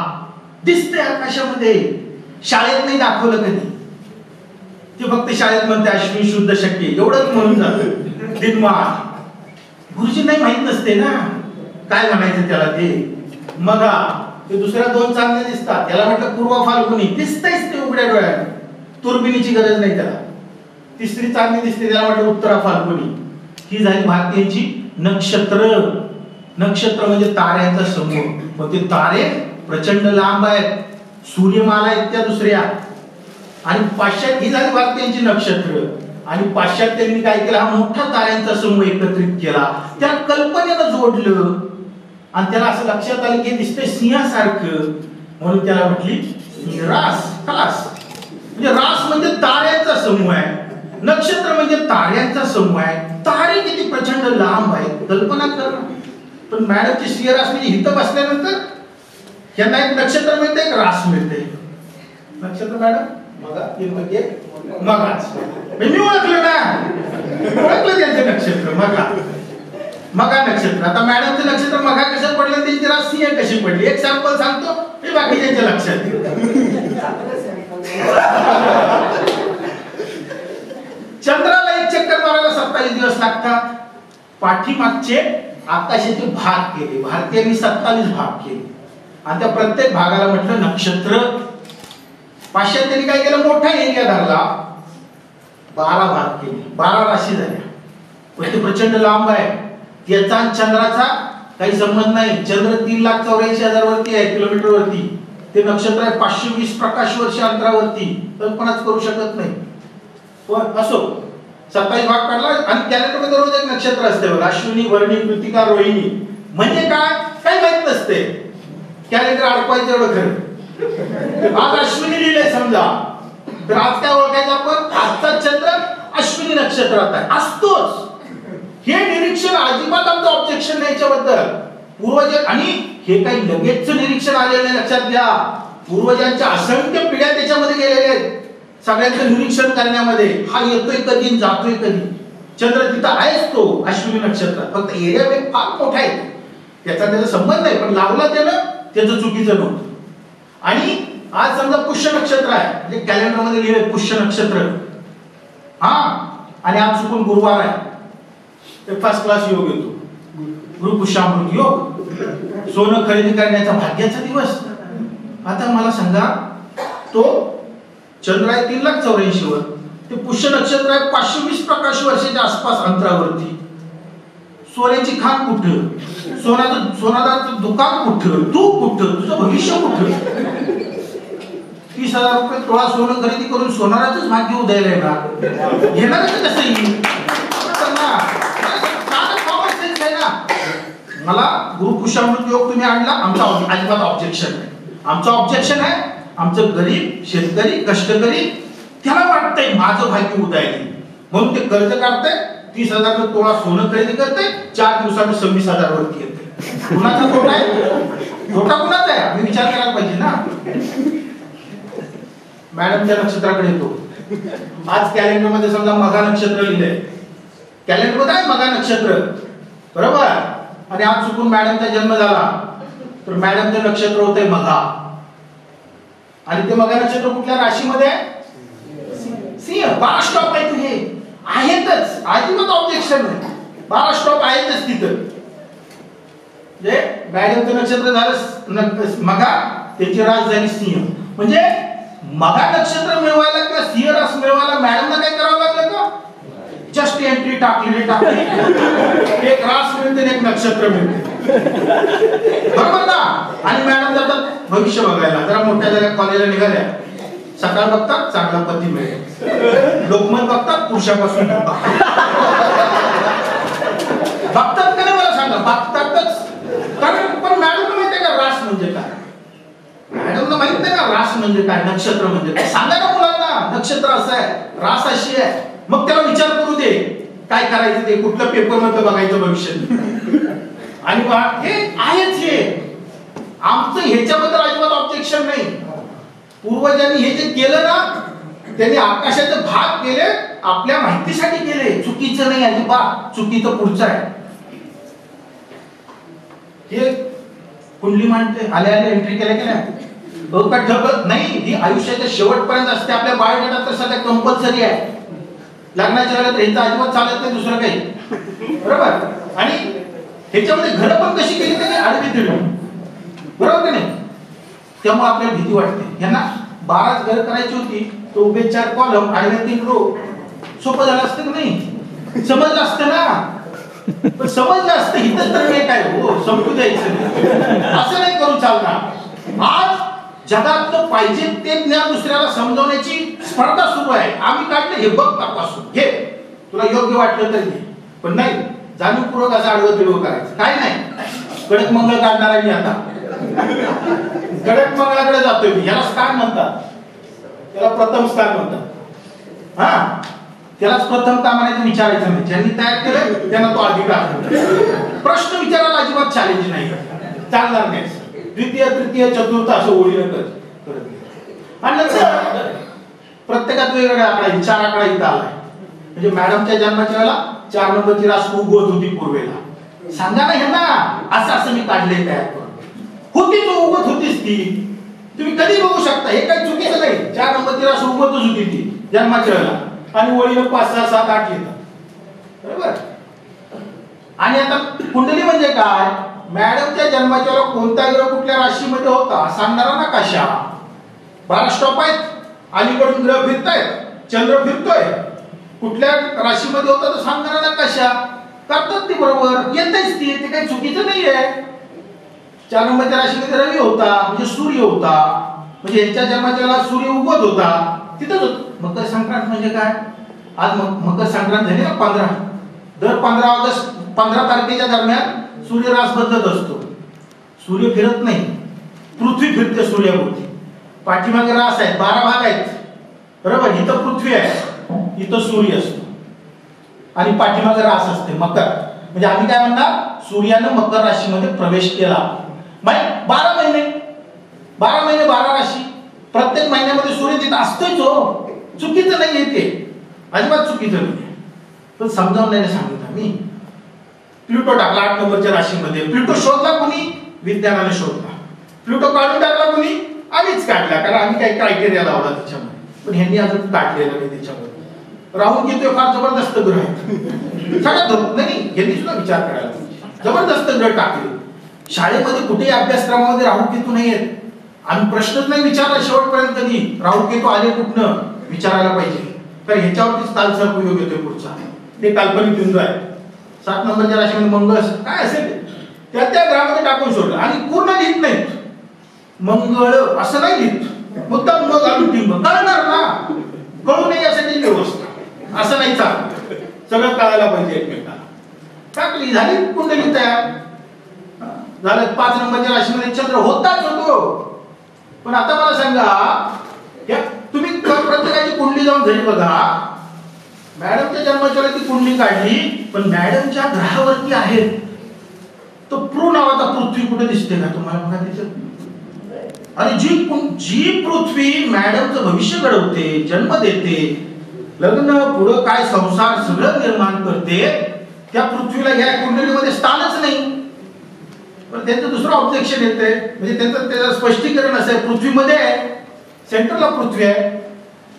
A: दिसते आकाशामध्ये, शाळेत नाही दाखवलं कधी. ते फक्त शाळेत म्हणते अश्विन शुद्ध शक्य एवढंच म्हणून जातं. दिनमान गुरुजी नाही माहित नसते ना काय म्हणायचं त्याला. ते मघा ते दुसऱ्या 2 चांदण्या दिसतात, याला म्हटलं पूर्व फाल्गुनी. दिसतेच ते उघड्या डोळ्याने, तुर्बिनीची गरज नाही त्याला. तिसरी चांदणी दिसते, त्याला म्हटलं उत्तरा फाल्गुनी. ही झाली भारतीयांची नक्षत्र. नक्षत्र म्हणजे ताऱ्यांचा समूह. मग ते तारे प्रचंड लांब आहेत, सूर्यमाला आहेत त्या दुसऱ्या. आणि पाश्चात्य ही झाली भारतीयांची नक्षत्र. आणि पाश्चात्यांनी काय केलं? हा मोठा ताऱ्यांचा समूह एकत्रित केला, त्या कल्पनेनं जोडलं आणि त्याला असं लक्षात आलं की दिसतंय सिंहासारखं, म्हणून त्याला म्हटली सिंहरास. खलास म्हणजे रास म्हणजे ताऱ्यांचा समूह आहे, नक्षत्र म्हणजे ताऱ्यांचा समूह आहे. तारे किती प्रचंड लांब आहेत कल्पना कर. पण मॅडमची सिंहरास म्हणजे इथं बसल्यानंतर यांना एक नक्षत्र मिळते, एक रास मिळते. नक्षत्र मॅडम मगा मगाच मी ओळखलं ना, ओळखलं त्यांचं नक्षत्र मगा. मगा नक्षत्र. आता मॅडमचं नक्षत्र मगा कसं पडलं, त्यांची रास सिंह कशी पडली, एक सॅम्पल सांगतो मी, बाकी त्यांच्या लक्षात. चंद्राला एक चक्कर मारायला 27 दिवस लागतात. पाठीमागचे आकाशाचे भाग केले, भारतीयांनी 27 भाग केले आणि त्या प्रत्येक भागाला म्हटलं नक्षत्र. पाश्चात्यांनी काय केलं? मोठा एरिया धरला, 12 भाग केले, 12 राशी झाल्या. पण ते प्रचंड लांब आहे, त्याचा चंद्राचा काही संबंध नाही. चंद्र 3,84,000 वरती आहे, किलोमीटर वरती. ते नक्षत्र आहे 520 प्रकाश वर्ष अंतरावरती. कल्पनाच करू शकत नाही. पण असो 27 भाग काढला. आणि कॅलेंडर मध्ये रोज एक नक्षत्र असते बघा, अश्विनी, भरणी, कृतिका, रोहिणी. म्हणजे काय काही माहित नसते, कॅलेंडर अडकवायचं एवढं खरं. आज अश्विनी लिहिलंय समजा, तर आज काय ओळखायचं आपण? आजचा चंद्र अश्विनी नक्षत्रात आहे, असतोच. हे निरीक्षण अजिबात आमचं ऑब्जेक्शन नाही याच्याबद्दल. पूर्वज आणि हे काही लगेचचं निरीक्षण आलेलं लक्षात घ्या. पूर्वजांच्या असंख्य पिढ्या त्याच्यामध्ये गेलेल्या आहेत, सगळ्यांचं निरीक्षण करण्यामध्ये. हा येतोय कधी, जातोय कधी. चंद्र तिथं आहेच तो अश्विनी नक्षत्रात, फक्त एरिया वेग फार मोठा आहे, त्याचा संबंध नाही. पण लावला त्यानं, त्याचं चुकीचं नव्हतं. आणि आज समजा पुष्य नक्षत्र आहे, म्हणजे कॅलेंडर मध्ये लिहिलंय पुष्य नक्षत्र, हा, आणि आज चुकून गुरुवार आहे, तर फर्स्ट क्लास योग येतो, गुरु पुष्यामृत योग, सोनं खरेदी करण्याचा भाग्याचा दिवस. आता मला सांगा, तो चंद्र आहे 3,84,000 वर, ते पुष्य नक्षत्र आहे 520 प्रकाश वर्षाच्या आसपास अंतरावरती. सोन्याची खाण कुठं, सोनाचं दुकान कुठं, तू कुठं, तुझं भविष्य कुठं? 30,000 रुपये तोळा सोनं खरेदी करून सोनाराचंच भाग्य उदयाला येणार, येणारच कसं येईल? मला गुरुपुषामृत योग तुम्ही आणला, आमचा अजिबात ऑब्जेक्शन नाही. आमचं ऑब्जेक्शन आहे आमचं गरीब शेतकरी कष्टकरी त्याला वाटतंय माझं भाग्य उदयाला, म्हणून ते कर्ज काढतंय, 30,000 तोळा सोनं खरेदी करते, 4 दिवसांनी 26,000 वरती येते. कुणाचा तोटा आहे? तोटा कुणाचा आहे? आम्ही विचार करायला पाहिजे ना. मॅडमच्या नक्षत्राकडे येतो. आज कॅलेंडर मध्ये समजा मघा नक्षत्र लिहिलंय, कॅलेंडर मध्ये आहे मघा नक्षत्र, बरोबर, आणि आज चुकून मॅडमचा जन्म झाला तर मॅडमचं नक्षत्र होतंय मघा, आणि ते मघा नक्षत्र कुठल्या राशीमध्ये आहे? सिंह. 12 स्टॉप आहेत हे, आहेतच, अजिबात ऑब्जेक्शन नाही, 12 स्टॉप आहेतच तिथं. म्हणजे मॅडमचं नक्षत्र झालं मघा, त्याची रास झाली सिंह. म्हणजे मघा नक्षत्र मिळवायला किंवा सिंह रास मिळवायला मॅडमला काय करावं लागलं का? जस्ट एंट्री टाकली, एक रास मिळते एक नक्षत्र मिळते, बरोबर ना. आणि मॅडम जातात भविष्य बघायला, जरा मोठ्या जरा कॉलेजला निघाल्या, सकाळ बघतात चांगला पती मिळेल, लोकमत बघतात पुरुषापासून बघतात का नाही मला सांगा? बघतातच. कारण पण मॅडमला माहितीये का रास म्हणजे काय? मॅडमला माहित नाही का रास म्हणजे काय, नक्षत्र म्हणजे काय? सांगा ना मुलांना, नक्षत्र असं आहे, रास अशी आहे. मग त्याला विचार करू दे काय करायचं ते, कुठलं पेपर मधलं बघायचं भविष्य. आणि हे आहेच, हे आमचं ह्याच्याबद्दल अजिबात ऑब्जेक्शन नाही. पूर्वजांनी हे जे केलं ना, त्यांनी आकाशाचे भाग केले, आपल्या माहितीसाठी केले, चुकीचं नाही अजिबात. चुकीचं पुढचं आहे. हे कुंडली मांडते, आले एंट्री केल्या की नाही, ठरत नाही. ही आयुष्याच्या शेवटपर्यंत असते. आपल्या बायोडाटा तर सध्या कंपल्सरी आहे. लग्नाच्या वेळेला तर ह्याचं अजिबात चालत नाही दुसरं काही, बरोबर. आणि ह्याच्यामध्ये घरं पण कशी केली त्यांनी, आडवी तिडवी, बरोबर की नाही. त्यामुळे आपल्याला भीती वाटते. यांना 12 घर करायची होती, तो उभे 4 कॉलम आडव्या 3 रो, सोपं झालं असतं की नाही? समजलं असतं ना, पण समजलं असतं इथं तर नाही काय हो, समजू द्यायचं असं नाही करू चालणार. आज जगातलं पाहिजे ते ज्ञान दुसऱ्याला समजवण्याची स्पर्धा सुरू आहे. आम्ही काढले हे बघ तपासून घे, तुला योग्य वाटलं तर घे, पण नाही जाणीवपूर्वक असं आडवं तिडवं करायचं काय नाही. कडक मंगळ काढणार आहे मी आता, कडक मंगळाकडे जातोय मी. याला स्थान म्हणतात, त्याला प्रथम स्थान म्हणतात. हा, त्यालाच प्रथम का म्हणायचं विचारायचं नाही. ज्यांनी तयार केलं त्यांना तो अधिकार. प्रश्न विचारायला अजिबात चॅलेंज नाही, चालणार नाही. द्वितीय तृतीय चतुर्थ असं ओळीनं करत. आणि नंतर प्रत्येकात वेगवेगळा आकडा, 4 आकडा इथं आलाय. म्हणजे मॅडमच्या जन्माच्या वेळेला 4 नंबरची रास उगवत होती पूर्वेला. सांगा ना ह्यांना, असं असं मी काढले तयार करून. होती तो उगवत होतीच ती, तुम्ही कधी बघू शकता. हे काही चुकीचं नाही. 4 नंबरची रास उगवतच होती ती जन्माच्या वेळेला, आणि ओळीनं 5 6 7 8 येतात, बरोबर. आणि आता कुंडली म्हणजे काय? मॅडमच्या जन्माच्या वेळेला कोणता ग्रह कुठल्या राशीमध्ये होता सांगणारा नकाशा. 12 स्टॉप आहेत, अलीकडून ग्रह फिरतायत, चंद्र फिरतोय, कुठल्या राशीमध्ये होता तर सांगणारा नकाशा. करतात ते बरोबर, येतेच ती, ते काही चुकीचं नाहीये. 4 नंबरच्या राशीमध्ये रवी होता, म्हणजे सूर्य होता, म्हणजे यांच्या जन्माच्या वेळेला सूर्य उगवत होता, तिथंच होत. मकर संक्रांत म्हणजे काय? आज मकर संक्रांत झाली ना 15. दर 15 तारखेच्या दरम्यान सूर्य रास बदलत असतो. सूर्य फिरत नाही, पृथ्वी फिरते सूर्याभोवती. पाठीमागे रास आहेत, 12 भाग आहेत, बरोबर. इथं पृथ्वी आहे, इथं सूर्य असतो, आणि पाठीमागे रास असते मकर. म्हणजे आम्ही काय म्हणणार, सूर्यानं मकर राशीमध्ये प्रवेश केला. 12 महिने 12 राशी, प्रत्येक महिन्यामध्ये सूर्य तिथं असतोच हो. चुकीचं नाही ते, अजिबात चुकीचं नाही. पण समजावून नाही सांगितलं मी. प्लुटो टाकला 8 नंबरच्या राशीमध्ये. प्लुटो शोधला कोणी? विज्ञानाने शोधला. प्लुटो काढून टाकला कोणी? आम्हीच काढला, कारण आम्ही काही क्रायटेरिया लावला त्याच्यामध्ये. पण ह्यांनी अजून काढलेलं नाही त्याच्यामध्ये. राहू केतू फार जबरदस्त ग्रह आहे, सगळ्यात नाही. यांनी सुद्धा विचार करायला जबरदस्त ग्रह टाकले. शाळेमध्ये कुठेही अभ्यासक्रमामध्ये राहू केतू नाही आहेत. आम्ही प्रश्नच नाही विचारला शेवटपर्यंत कधी राहू केतू आले कुठनं, विचारायला पाहिजे. तर ह्याच्यावरतीच कालचा उपयोग येतोय पुढचा. ते काल्पनिक बिंदू आहे. 7 नंबरच्या राशीमध्ये मंगळ काय असेल त्या त्या ग्रहामध्ये टाकून सोडलं आणि पूर्ण लिहित नाहीत. मंगळ असं नाही लिहित, मुद्दाम मग घालून टिंब कळणार ना, कळू नये यासाठी व्यवस्था. असं नाही चालत, सगळं कळायला पाहिजे एकमेकांना. टाकली झाली कुंडली तयार झालं. 5 नंबरच्या राशीमध्ये चंद्र होताच होतो. पण आता मला सांगा, तुम्ही प्रत्येकाची कुंडली जाऊन घरी बघा. मॅडमच्या जन्माच्या ती कुंडली काढली, पण मॅडमच्या ग्रहावरती आहेत तो प्रू नावाचा पृथ्वी कुठे दिसते का तुम्हाला? बघा तिथं. आणि जी पृथ्वी मॅडमचं भविष्य घडवते, जन्म देते, लग्न पुढं काय संसार सगळं निर्माण करते, त्या पृथ्वीला या कुंडलीमध्ये स्थानच नाही. पण त्यांचं दुसरं ऑब्जेक्शन येते, म्हणजे त्याचं स्पष्टीकरण असं आहे, पृथ्वीमध्ये आहे, सेंटरला पृथ्वी आहे,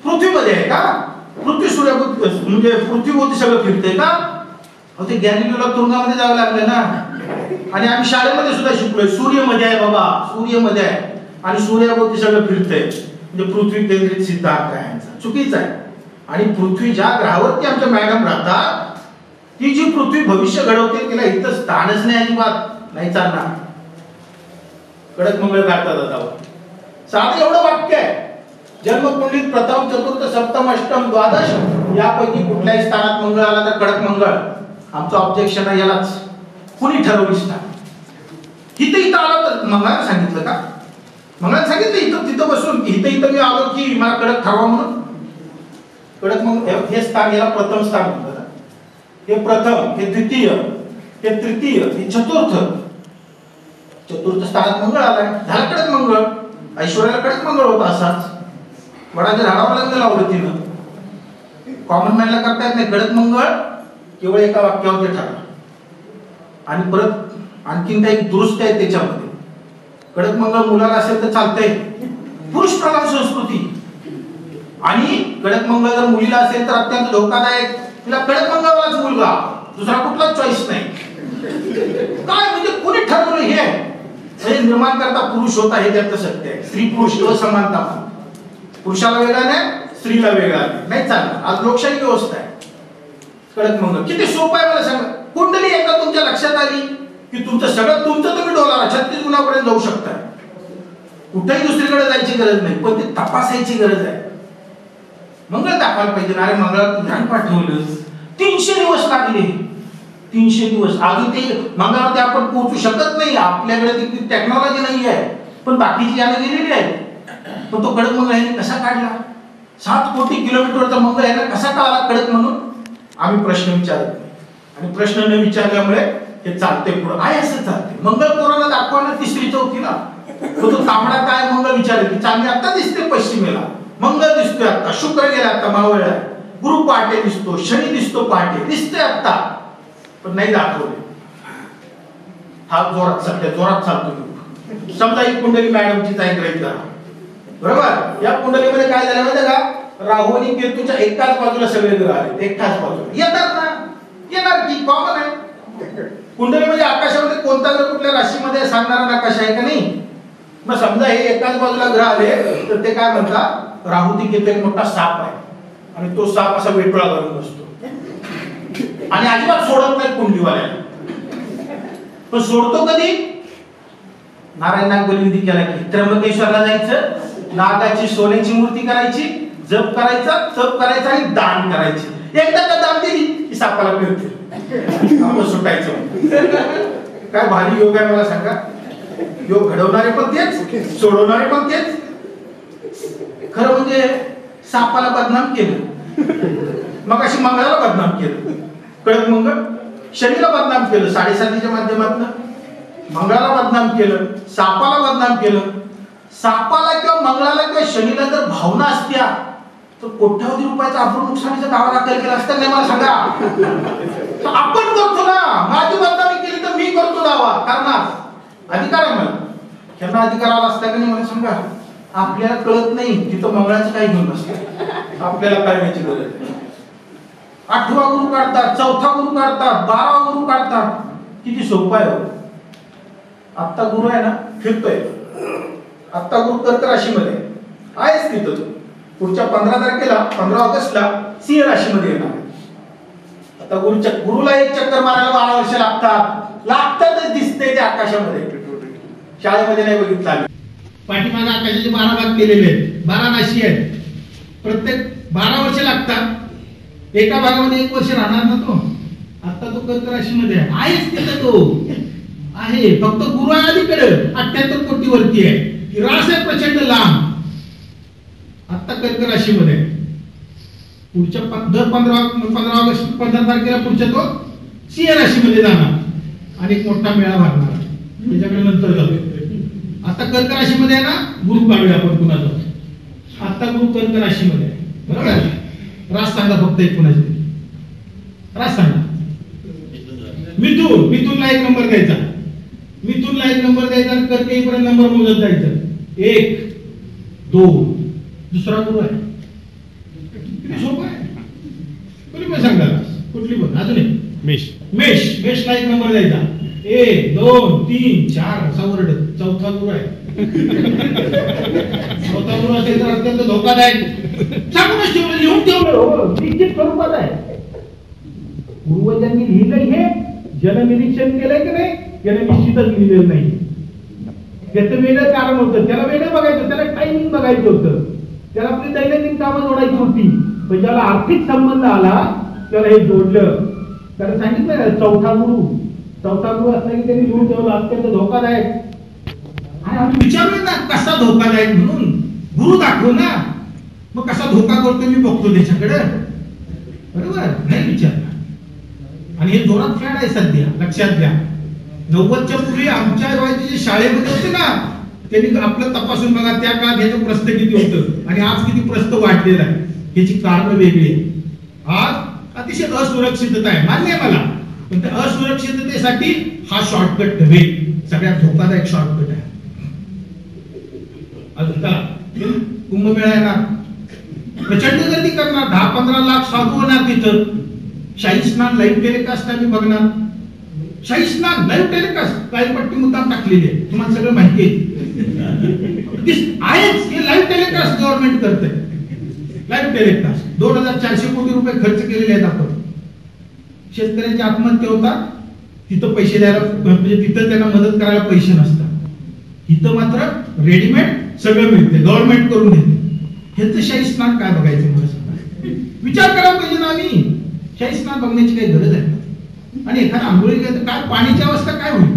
A: पृथ्वीमध्ये आहे का? पृथ्वी सूर्यभोवती म्हणजे पृथ्वीभोवती सगळं फिरते का? ते गॅलिलिओला तुरुंगामध्ये जावं लागलं ना. आणि आम्ही शाळेमध्ये सुद्धा शिकलोय, सूर्यमध्ये आहे बाबा, सूर्यमध्ये आहे आणि सूर्याभोवती सगळं फिरतंय, म्हणजे पृथ्वी केंद्रित सिद्धांत आहे यांचा. चुकीचा आहे. आणि पृथ्वी ज्या ग्रहावरती आमच्या मॅडम राहतात, ती जी पृथ्वी भविष्य घडवते तिला इथं स्थानच नाही, अजिबात नाही चालणार. कडक मंगळ काढतात आता. साधं एवढं वाक्य आहे, जन्मकुंडलीत प्रथम, चतुर्थ, सप्तम, अष्टम, द्वादश यापैकी कुठल्याही स्थानात मंगळ आला तर कडक मंगळ. आमचं ऑब्जेक्शन आहे यालाच. कुणी ठरवलीच ना? इथं आलं तर मंगळाने सांगितलं का? मंगळाने सांगितलं इथं तिथं बसून इथं मी आलो की मला कडक ठरवा म्हणून? कडक मंगळ हे स्थान, याला प्रथम स्थान म्हणतात. हे प्रथम, हे द्वितीय, हे तृतीय, हे चतुर्थ. चतुर्थ स्थानात मंगळ आलाय, झाला कडक मंगळ. ऐश्वर्याला कडक मंगळ होता असाच. वडाच्या झाडावर लग्न लावलं तिनं. कॉमन मॅनला करता येत नाही कडक मंगळ, केवळ एका वाक्यावर ते ठरलं. आणि परत आणखीन काही दुरुस्त आहे त्याच्यामध्ये. कडक मंगळ मुलाला असेल तर चालतंय, पुरुष प्रधान संस्कृती. आणि कडक मंगळ जर मुलीला असेल तर अत्यंत धोकादायक. तिला कडक मंगळवालाच मुलगा, दुसरा कुठलाच चॉईस नाही. काय म्हणजे कोणी ठरवलं हे? म्हणजे निर्माण करता पुरुष होता हे त्याचं सत्य आहे. स्त्री पुरुष असमानता, पुरुषाला वेगळा नाही, स्त्रीला वेगळा नाही चालणार. आज लोकशाही व्यवस्था आहे. कडक मंगळ किती सोपं आहे मला सांगा. कुंडली एकदा तुमच्या लक्षात आली की तुमचं सगळं तुम्ही डोलारा 36 गुणापर्यंत जाऊ शकता. कुठेही दुसरीकडे जायची गरज नाही, पण ते तपासायची गरज आहे. मंगळ दाखवायला पाहिजे. अरे मंगळात ध्यान पाठवलं, 300 दिवस लागले. 300 दिवस अजून ते मंगळावरती आपण पोहोचू शकत नाही. आपल्याकडे ती टेक्नॉलॉजी नाही आहे, पण बाकीची यानं गेलेली आहे. पण तो कडक मंगळ याने कसा काढला? 7 कोटी किलोमीटरचा मंगळ याने कसा काढला कडक म्हणून? आम्ही प्रश्न विचारत नाही. आणि प्रश्न न विचारल्यामुळे हे चालते पुढे आहे असं चालते. मंगळ कोणाला दाखवणार? 3री 4थीला. तो तांबडा काय मंगळ विचारले की चांगली आता दिसते पश्चिमेला, मंगळ दिसतोय आता, शुक्र गेला आता मावळला, गुरु पहाटे दिसतो, शनी दिसतो पहाटे, दिसतोय आता, पण नाही दाखवले. हा जोरात सध्या जोरात चालतो. समजा ही कुंडली मॅडमचीच आहे ग्रहित करा, बरोबर? या कुंडलीमध्ये काय झालं माहिती का? राहू आणि केतूच्या एकाच बाजूला सगळे ग्रह आले, एकाच बाजूला. येणार ना, येणार की कॉमन आहे. कुंडली म्हणजे आकाशामध्ये कोणता ग्रह कुठल्या राशीमध्ये सांगणारा नकाशा आहे का नाही? मग समजा हे एकाच बाजूला ग्रह आले तर ते काय म्हणतात? राहू ती केतू एक मोठा साप आहे आणि तो साप असा वेटोळा घालून बसतो आणि अजिबात सोडत नाही कुंडलीवाल्याला. पण सोडतो कधी? नारायण नाग बलिविधी केला की त्र्यंबकेश्वरला जायचं, नागाची सोन्याची मूर्ती करायची, जप करायचा, तप करायचा आणि दान करायची. एकदा का दान दिली की सापाला मिळते, आपण सुटायचं. काय भारी योग आहे मला सांगा. योग घडवणारे पण तेच, सोडवणारे पण तेच. खरं म्हणजे सापाला बदनाम केलं, मग अशी मंगळाला बदनाम केलं. कडक मंगळ शनीला बदनाम केलं 7.5च्या माध्यमातून, मंगळाला बदनाम केलं, सापाला बदनाम केलं. सापाला किंवा मंगळाला किंवा शनीला जर भावना असत्या तर कोट्यावधी रुपयाचा आपण नुकसानीचा दावा दाखल केला असता नाही? मला सांगा. आपण करतो ना, माझी बदनामी केली तर मी करतो दावा करणार, अधिकार आहे मला. त्यांना अधिकार आला असता का नाही मला सांगा? आपल्याला कळत नाही तिथं मंगळाचं काही घेऊन नसतं, आपल्याला कळण्याची गरज आहे. 8वा गुरु काढतात, 4था गुरु काढतात, 12वा गुरु काढतात. किती सोपं आहे. आत्ता गुरु आहे ना फिरतोय, आत्ता गुरु कर्क राशीमध्ये आहेच तिथं. पुढच्या 15 तारखेला 15 ऑगस्टला सिंह राशीमध्ये येणार. आता गुरुला एक चक्कर मारायला 12 वर्ष लागतातच दिसते ते आकाशामध्ये. शाळेमध्ये नाही बघितलं आम्ही. पाठीमागे आकाशाचे 12 भाग केलेले आहेत, 12 राशी आहेत. प्रत्येक 12 वर्ष लागतात. एका भागामध्ये 1 वर्ष राहणार ना तो. आता तो कर्क राशीमध्ये आहेच तिथं तो आहे. फक्त गुरु आहे अलीकडे 78 कोटी वरती आहे. रास आहे प्रचंड लांब. आता कर्क राशीमध्ये पुढच्या दर 15 ऑगस्ट 15 तारखेला पुढच्या तो सिंह राशीमध्ये जाणार आणि एक मोठा मेळा भरणार. त्याच्याकडे नंतर जातो. आता कर्क राशीमध्ये आहे ना, गुरु काढूया आपण कुणाचा. आता गुरु कर्क राशीमध्ये आहे, बरोबर. रास सांगा फक्त एक कुणाचे रास सांगा. मिथुनला 1 नंबर द्यायचा. मिथुनला 1 नंबर द्यायचा आणि कर्क येईपर्यंत नंबर मोजत जायचं. 1 2 दुसरा गुरु आहे. सोपं आहे. कोणी पण सांगा कुठली पण. अजून एक मेषला 1 नंबर द्यायचा. 1 2 3 4 असा वर्ड. चौथा गुरु आहे. चौथा गुरु असेल तर अत्यंत धोकादायक. सांगूनच ठेवलं, लिहून ठेवलं, निश्चित स्वरूपात आहे. पूर्वजांनी लिहिलंय हे, जननिरीक्षण केलंय की नाही, त्याने निश्चितच लिहिलेलं नाही. त्याचं वेगळं कारण होतं. त्याला वेगळं बघायचं, त्याला टायमिंग बघायचं होतं, त्याला आपली दैनंदिन कामं जोडायची होती. पण ज्याला आर्थिक संबंध आला त्याला हे जोडलं. त्याला सांगितलं चौथा गुरु असला की त्यांनी लिहून ठेवलं. अत्यंत धोकादायक. आणि आम्ही विचारलं ना कसा धोकादायक म्हणून. गुरु दाखव ना. मग कसा धोका करतो मी बघतो त्याच्याकडे, बरोबर नाही विचारला. आणि हे जोरात फॅड आहे सध्या, लक्षात घ्या. 90च्या पूर्वी आमच्या वयाचे शाळेमध्ये होते ना, त्यांनी आपलं तपासून बघा त्या काळात ह्याचं प्रस्थ किती होतं आणि आज किती प्रस्थ वाढलेलं आहे. याची कारण वेगळी आहे. आज अतिशय असुरक्षितता आहे, मान्य आहे मला. पण त्या असुरक्षिततेसाठी हा शॉर्टकट नव्हे, सगळ्यात धोकादायक शॉर्टकट आहे. कुंभमेळा येणार, प्रचंड गर्दी करणार, 10-15 लाख साधू होणार तिथं. शाही स्नान लाईव्ह टेलिकास्ट आम्ही बघणार. शाही स्नान लाईव्ह टेलिकास्ट काही पट्टी मुद्दाम टाकलेली आहे, तुम्हाला सगळं माहिती आहेच. हे लाईव्ह टेलिकास्ट गव्हर्नमेंट करते. लाईव्ह टेलिकास्ट 2400 कोटी रुपये खर्च केलेले आहेत आपण. शेतकऱ्यांची आत्महत्या होतात, तिथं पैसे द्यायला म्हणजे तिथं त्यांना मदत करायला पैसे नसतात. इथं मात्र रेडीमेड सगळं मिळते, गव्हर्नमेंट करून देते. ह्याचं शाही स्नान काय बघायचं मला सांगा. विचार करायला पाहिजे ना आम्ही. शाही स्नान बघण्याची काही गरज आहे. आणि एखादा आंघोळी गेलं तर काय पाण्याची अवस्था काय होईल,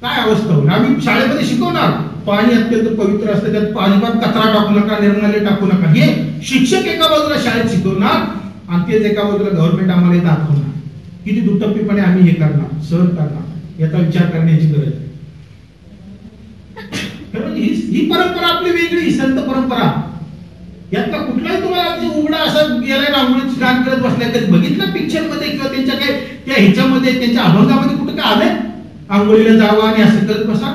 A: काय अवस्था होईल. आम्ही शाळेमध्ये शिकवणार पाणी अत्यंत पवित्र असतं, त्यात अजिबात कचरा टाकू नका, निर्माल्य टाकू नका. हे शिक्षक एका बाजूला शाळेत शिकवणार आणि तेच एका बाजूला गव्हर्नमेंट आम्हाला दाखवणार. किती दुटप्पीपणे आम्ही हे करणार, सहन करणार, याचा विचार करण्याची गरज आहे. ही परंपरा आपली वेगळी, संत परंपरा. यातला कुठलाही तुम्हाला उघडा असा गेलाय रांगोळीचं गाण करत बसलाय कधी बघितलं पिक्चर मध्ये किंवा त्यांच्या काय त्या ह्याच्यामध्ये त्यांच्या अभंगामध्ये कुठं काय आलंय आंघोळीला जावं आणि असं करत बसा.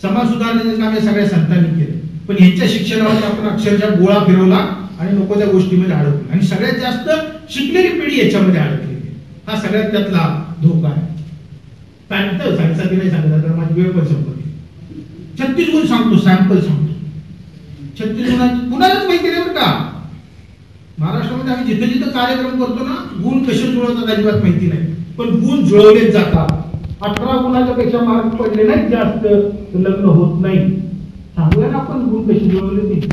A: समाज सुधारण्याचं काम या सगळ्या संतांनी केलं. पण ह्यांच्या शिक्षणावर आपण अक्षरशः गोळा फिरवला आणि नको त्या गोष्टीमध्ये अडकलो. आणि सगळ्यात जास्त शिकलेली पिढी याच्यामध्ये अडकलेली. हा सगळ्यात त्यातला धोका आहे. सांगतो सांगसाठी नाही सांगता तर माझी वेळ पण संपली. 36 गुण सांगतो, सॅम्पल सांगतो. 36 गुणांची कुणालाच माहिती नाही बरं का. महाराष्ट्रामध्ये आम्ही जिथे जिथे कार्यक्रम करतो ना, गुण कसे जुळवतात अजिबात माहिती नाही. पण गुण जुळवलेच जातात. 18 गुणाच्या पेक्षा मार्क पडले नाही जास्त तर लग्न होत नाही. सांगूया ना आपण गुण कसे जुळवले ते.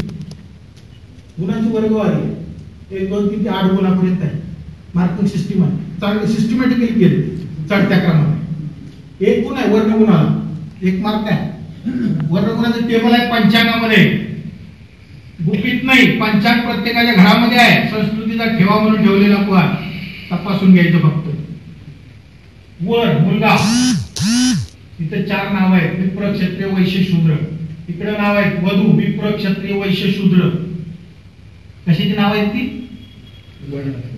A: गुणांची वर्गवारी आहे. 1 2 3 8 गुणापर्यंत आहे. मार्किंग सिस्टीम आहे, चांगली सिस्टमॅटिकली केली चढत्या क्रमाने. 1 गुण आहे वर्णगुणाला 1 मार्क आहे. वर्णगुणाचं टेबल आहे पंचांगामध्ये, बुकीत नाही. पंचांग प्रत्येकाच्या घरामध्ये आहे. संस्कृतीचा ठेवा म्हणून ठेवलेला पण तपासून घ्यायचं फक्त. वर मुलगा, तिथे 4 नाव आहेत, विप्र क्षत्रिय वैश्य शूद्र. इकडे नाव आहेत वधू, विप्र क्षत्रिय वैश्य शूद्र. कशाची नाव आहेत ती?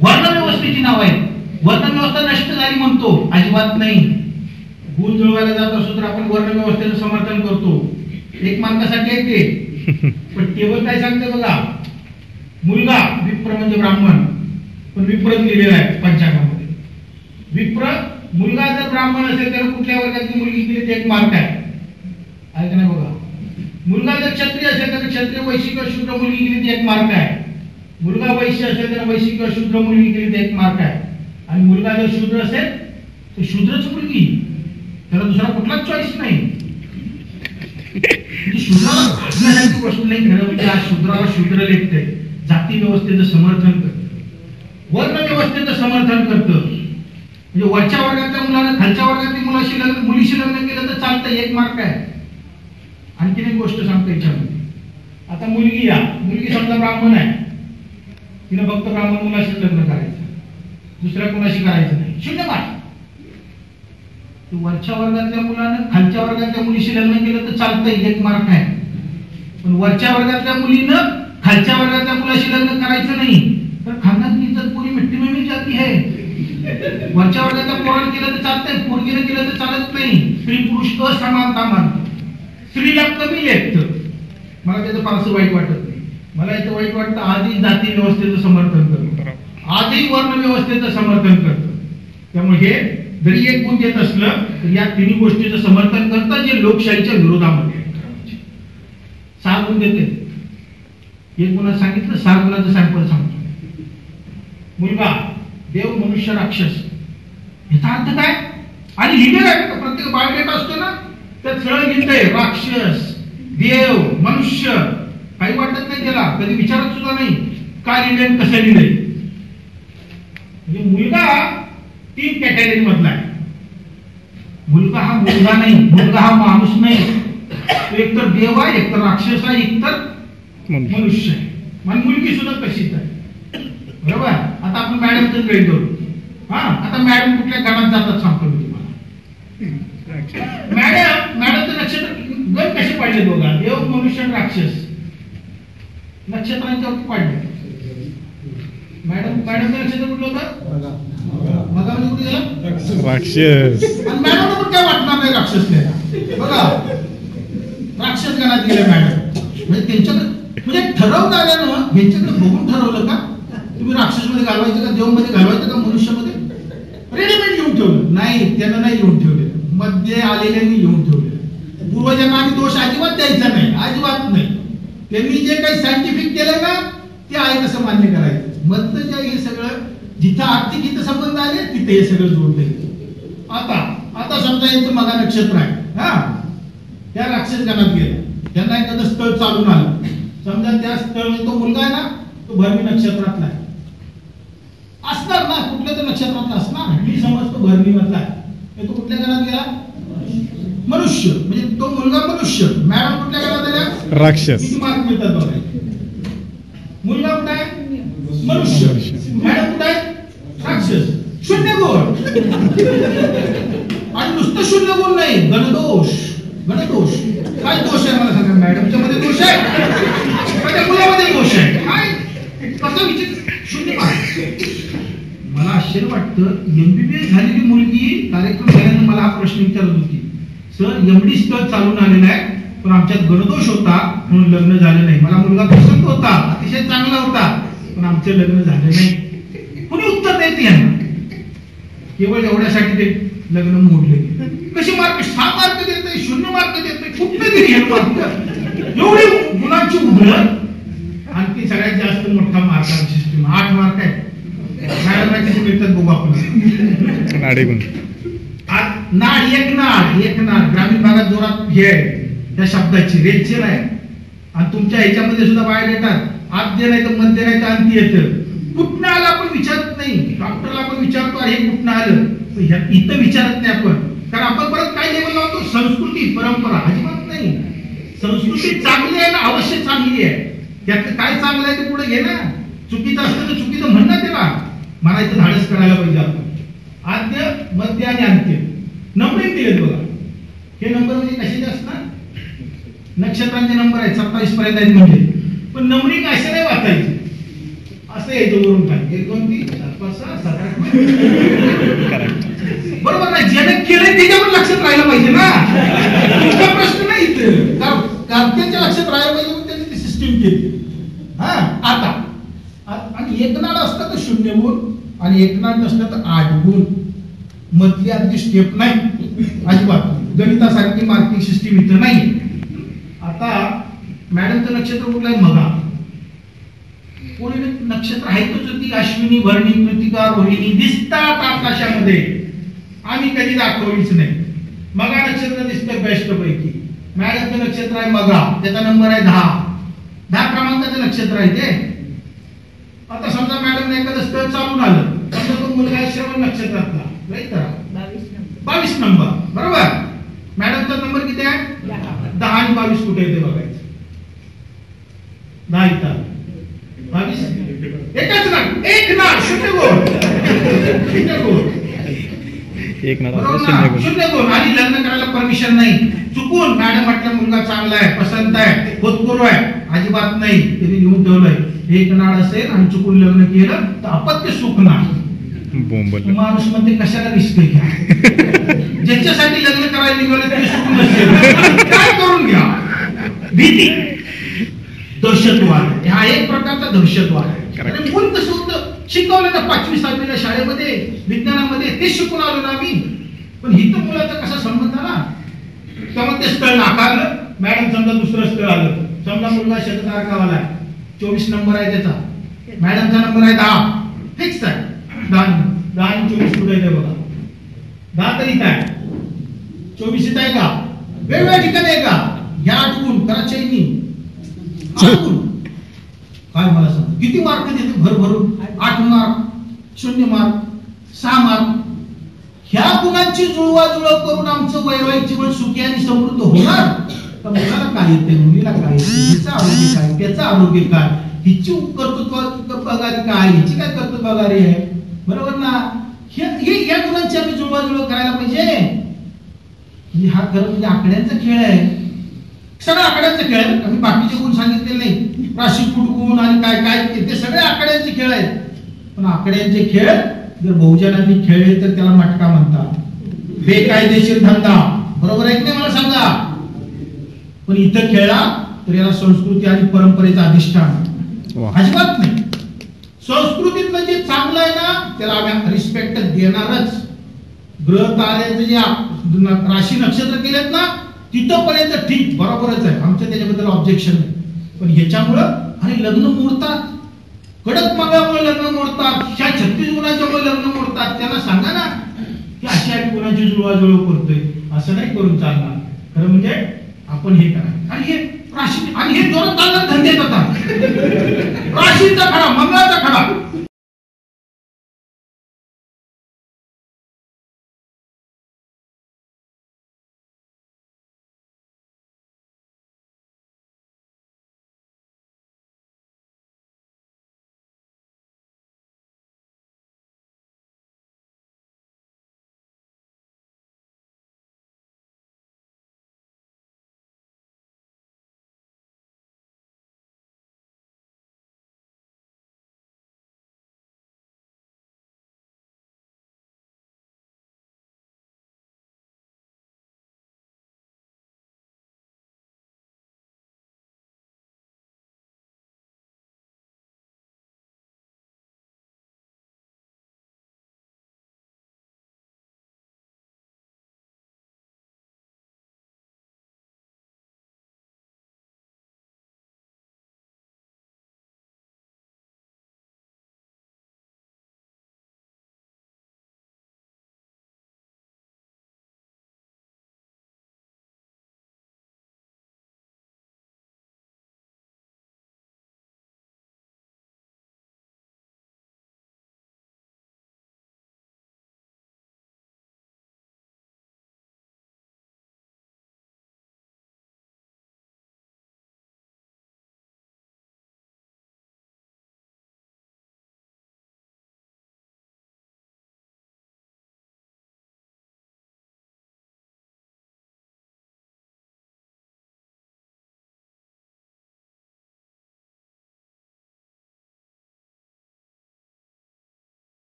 A: वर्ण व्यवस्थेची नाव आहेत. वर्ण व्यवस्था नष्ट झाली म्हणतो, अजिबात नाही. गुण जुळवायला जात असतो तर आपण वर्ण व्यवस्थेचं समर्थन करतो. 1 मार्कासाठी आहे ते. पण टेबल काय सांगते बघा. मुलगा विप्र म्हणजे ब्राह्मण, पण विप्रच लिहिलेला आहे पंचांगामध्ये. विप्र मुलगा जर ब्राह्मण असेल तर कुठल्या वर्गाची मुलगी केली ते 1 मार्क आहे. ऐक ना बघा. मुलगा जर क्षत्रिय असेल तर क्षत्रिय वैश्य किंवा शूद्र मुलगी केली ती 1 मार्क आहे. मुलगा वैश्य असेल तर वैश्य किंवा शूद्र मुलगी केली ती 1 मार्क आहे.
B: आणि मुलगा जर शूद्र असेल तर शूद्रच मुलगी, त्याला दुसरा कुठलाच चॉईस नाही. शूद्राला भाजण्यासारखी गोष्ट नाही. खरं म्हणजे आज शूद्राला शूद्र लेखतंय, जाती व्यवस्थेचं समर्थन करतं, वर्ण व्यवस्थेचं समर्थन करतं. म्हणजे वरच्या वर्गातल्या मुलानं खालच्या वर्गातल्या मुलीशी लग्न केलं तर चालतं, एक मार्क आहे. आणखीन एक गोष्ट सांगतो याच्यामध्ये. आता मुलगी समजा ब्राह्मण आहे, तिने फक्त ब्राह्मण मुलाशी लग्न करायचं, दुसऱ्या कोणाशी करायचं नाही, 0 मार्क. वरच्या वर्गातल्या मुलानं खालच्या वर्गातल्या मुलीशी लग्न केलं तर चालतंय, 1 मार्क आहे. पण वरच्या वर्गातल्या मुलीनं खालच्या वर्गातल्या मुलाशी लग्न करायचं नाही तर खानदान की इज्जत पूरी मिट्टी में मिल जाती है. वरच्या वर्गातल्या पोरानं केलं तर चालतंय, पोरगीनं केलं तर चालत नाही. स्त्री पुरुष असमानता मानतो, स्त्रीला कमी लेखतं. मला त्याचं फारसं वाईट वाटत नाही. मला याचं वाईट वाटतं आजही जाती व्यवस्थेचं समर्थन करतो, आजही वर्ण व्यवस्थेचं समर्थन करतं. त्यामुळे हे जरी एक गुण देत असलं तर या तिन्ही गोष्टीचं समर्थन करतं जे लोकशाहीच्या विरोधामध्ये आहे. 6 गुण देते. एक गुन्हा सांगितलं, 6 गुणाचं सॅम्पल सांगतो. मुलगा, देव, मनुष्य, राक्षस. याचा अर्थ काय? आणि लिहिलेलं आहे, प्रत्येक बायोडेटा असतो ना, त्यात सरळ लिहिलंय राक्षस, देव, मनुष्य. काही वाटत नाही त्याला, कधी विचारत सुद्धा नाही काय लिहिलंय, कसं लिहिलंय. म्हणजे मुलगा 3 कॅटेगरी मधला आहे. मुलगा हा मुलगा नाही, मुलगा हा माणूस नाही. एक तर देव आहे, एक तर राक्षस आहे, एक तर मनुष्य आहे. आणि मुलगी सुद्धा तशीच आहे. बरोबर. आता आपण मॅडमच ग्रेड करू. आता मॅडम कुठल्या गणात जातात सांगतो मी तुम्हाला. मॅडमचं नक्षत्र गण कसे पाडले बघा, देव, मनुष्य, राक्षस नक्षत्रांच्यावरती पाडले. मॅडमचं नक्षत्र कुठलं होतं? मगा म्हणजे कुठे गेला? राक्षस. आणि मॅडमला पण काय वाटणार नाही राक्षस लिहायला. बघा, राक्षस गणात गेले मॅडम. म्हणजे त्यांच्याकडे म्हणजे ठरवणाऱ्यानं ह्यांच्याकडे बघून ठरवलं का तुम्ही राक्षस मध्ये घालवायचं का, देव मध्ये घालवायचं का, मनुष्यामध्ये? रेडीमेड लिहून ठेवलं नाही, त्यानं नाही लिहून ठेवले, मध्ये आलेल्यांनी लिहून ठेवले. पूर्वजांना आम्ही दोष अजिबात द्यायचा नाही, अजिबात नाही. त्यांनी जे काही सायंटिफिक केलं ना ते आहे तसं मान्य करायचं. मधलं जे हे सगळं जिथं आर्थिक हित संबंध आले तिथे हे सगळं जोडले. आता समजा यांचं मगा नक्षत्र आहे, त्या राक्षस गणात गेला, त्यांना एखादं स्थळ चालून आलं. समजा त्या स्थळ तो मुलगा आहे ना, तो भरणी नक्षत्रातला आहे असणार ना, कुठल्या तर नक्षत्रातला असणार. मी समजतो भरणी मधला आहे. तो कुठल्या गणात गेला? मनुष्य. म्हणजे तो मुलगा मनुष्य. मॅडम कुठल्या गणात आल्या? राक्षस. किती मार्क मिळतात बघा. मुलगा कुठे आहे? मनुष्य. मॅडम कुठे आहे? राक्षस. 0 गुण. आणि नुसतं 0 गुण नाही, गणदोष. गणदोष काय दोष आहे मला सांगा. मॅडमच्या मध्ये दोष आहे, त्या मुलामध्ये दोष आहे. काय कसं विचित्र 0 मार्क. मला आश्चर्य वाटतं, MBBS झालेली मुलगी कार्यक्रम झाल्यानंतर मला हा प्रश्न विचारत होती, सर एवढी स्थळ चालून आलेला आहे पण आमच्यात गणदोष होता म्हणून लग्न झालं नाही. मला मुलगा पसंत होता, अतिशय चांगला होता, पण आमचं लग्न झालं नाही. कुणी उत्तर देते यांना. केवळ एवढ्यासाठी ते लग्न मोडले. कशी मार्क? 6 मार्क देते, 0 मार्क देते, कुठले तरी मार्क. एवढी मुलांची उघड. आणखी सगळ्यात जास्त मोठा मार्क सिस्टीम 8 मार्क आहे. मॅडम किती मिळतात बघू आपण. नाड, एक नाड ग्रामीण भागात जोरात हे आहे त्या शब्दाची रेचेल आहे. आणि तुमच्या ह्याच्यामध्ये सुद्धा बाहेर येतात आद्य नाही तर मध्य नाही तर अंती येतं. कुठनं आलं आपण विचारत नाही. डॉक्टरला आपण विचारतो हे कुठनं आलं, इथं विचारत नाही आपण. कारण आपण परत काय लेवल लावतो, संस्कृती परंपरा. अजिबात नाही. संस्कृती चांगली आहे ना, अवश्य चांगली आहे. त्यात काय चांगलं आहे ते पुढे घे ना. चुकीचं असतं तर चुकीचं म्हण ना, त्याला म्हणायचं धाडस करायला पाहिजे आपण. आद्य, मध्य आणि अंत्य नंबरिंग दिलेत बघा. हे नंबर म्हणजे कशाचे असणार? नक्षत्रांचे नंबर आहेत, 27 पर्यंत आहेत म्हणजे. पण नंबरिंग असे नाही वाचायचे, असं यायचं वरून काय 1 2 3 4 5 6 7 8. बरोबर ना? ज्याने केलंय त्याच्यावर लक्षात राहायला पाहिजे ना. तुमचा प्रश्न नाही इथे, कार्त्याच्या लक्षात राहायला पाहिजे म्हणून त्यांनी ती सिस्टीम केली. आता आणि एक नाड असतं तर 0 गुण आणि एक नाड नसतं तर 8 गुण. मधली अगदी स्टेप नाही अजिबात. गणितासारखी मार्किंग सिस्टीम इथं नाही. आता मॅडमचं नक्षत्र कुठलं आहे? मगा. कोणी नक्षत्र आहेतच होती, अश्विनी भरणी कृतिका रोहिणी दिसतात आकाशामध्ये, आम्ही कधी दाखवलीच नाही. मगा नक्षत्र दिसतं बेस्ट पैकी. मॅडमचं नक्षत्र आहे मगा, त्याचा नंबर आहे 10 क्रमांकाचं नक्षत्र आहे ते. आता समजा मॅडमने एखादं स्थळ चालून आलं, समजा तो मुलगा आहे श्रवण नक्षत्रातला, राईट करा 22 नंबर, बरोबर. मॅडमचा नंबर किती आहे 10 आणि 22 कुठे येते बघायचं. 10 इथं 22 एकच ना, एक ना, शून्य गुण, शून्य गुण,
C: एक ना
B: शून्य गुण. आणि लग्न करायला परमिशन नाही. चुकून मॅडम म्हटलं मुलगा चांगला आहे, पसंत आहे, होतकरू आहे, अजिबात नाही, त्यांनी लिहून ठेवलंय एक नाड असेल आणि चुकून लग्न केलं तर अपत्य सुख नाही. माणूस म्हणते कशाला रिस्क घ्या, ज्याच्यासाठी लग्न करायला निघाले ते सुख नसेल काय करून घ्या. भीती, दहशतवाद, हा एक प्रकारचा दहशतवाद आहे. मूल कसं होतं, शिकवलं ना 5वी 6वीला शाळेमध्ये विज्ञानामध्ये, ते शिकून आलो ना आम्ही. पण हिथं मुलाचा कसा संबंध ना, तेव्हा ते स्थळ नाकारलं. मॅडम समजा दुसरं स्थळ आलं, समजा मुलगा शततारकावाला आहे, 24 नंबर आहे त्याचा, मॅडमचा नंबर आहे 10, फिक्स आहे. 10 आणि 24 कुठे येते बघा. 10 तरी काय 24 इथं आहे का, वेगवेगळ्या ठिकाणी आहे का, ह्या अडकून करा चैनी अडकून. काय मला सांग किती मार्क देते भरभरून, 8 मार्क, 0 मार्क, 6 मार्क. ह्या गुणांची जुळवाजुळव करून आमचं वैवाहिक जीवन सुखी आणि समृद्ध होणार. तर मुलाला काय येते, मुलीला काय येते, हिचं आरोग्य काय, त्याचं आरोग्य काय, हिची कर्तृत्व पगारी काय, हिची काय कर्तृत्व पगारी आहे, बरोबर ना. हे या गुणांची आम्ही जुळवाजुळव करायला पाहिजे. हा खरं म्हणजे आकड्यांचा खेळ आहे, सगळं आकड्यांचा खेळ आहे. आम्ही बाकीचे गुण सांगितले नाही, राशी गुण आणि काय काय ते सगळे आकड्यांचे खेळ आहेत. पण आकड्यांचे खेळ जर बहुजनांनी खेळले तर त्याला मटका म्हणतात, बेकायदेशीर धंदा, बरोबर आहे की नाही मला सांगा. पण इथं खेळला तर याला संस्कृती आणि परंपरेचा अधिष्ठान अजिबात नाही. संस्कृतीतलं जे चांगलं आहे ना त्याला आम्ही रिस्पेक्ट देणारच. ग्रह ताऱ्याचे जे राशी नक्षत्र केलेत ना तिथपर्यंत ठीक बरोबरच आहे, आमचं त्याच्याबद्दल ऑब्जेक्शन नाही. पण ह्याच्यामुळं आणि लग्न मोडतात, कडक मागामुळे लग्न मोडतात, ह्या 36 गुणांच्यामुळे लग्न मोडतात. त्यांना सांगा ना की अशा गुणांची जुळवाजुळव करतोय, असं नाही करून चालणार. खरं म्हणजे आपण हे करा. आणि हे राशी आणि हे जोरात चालणार धंदे करतात. राशीचा खडा, मंगळाचा खडा,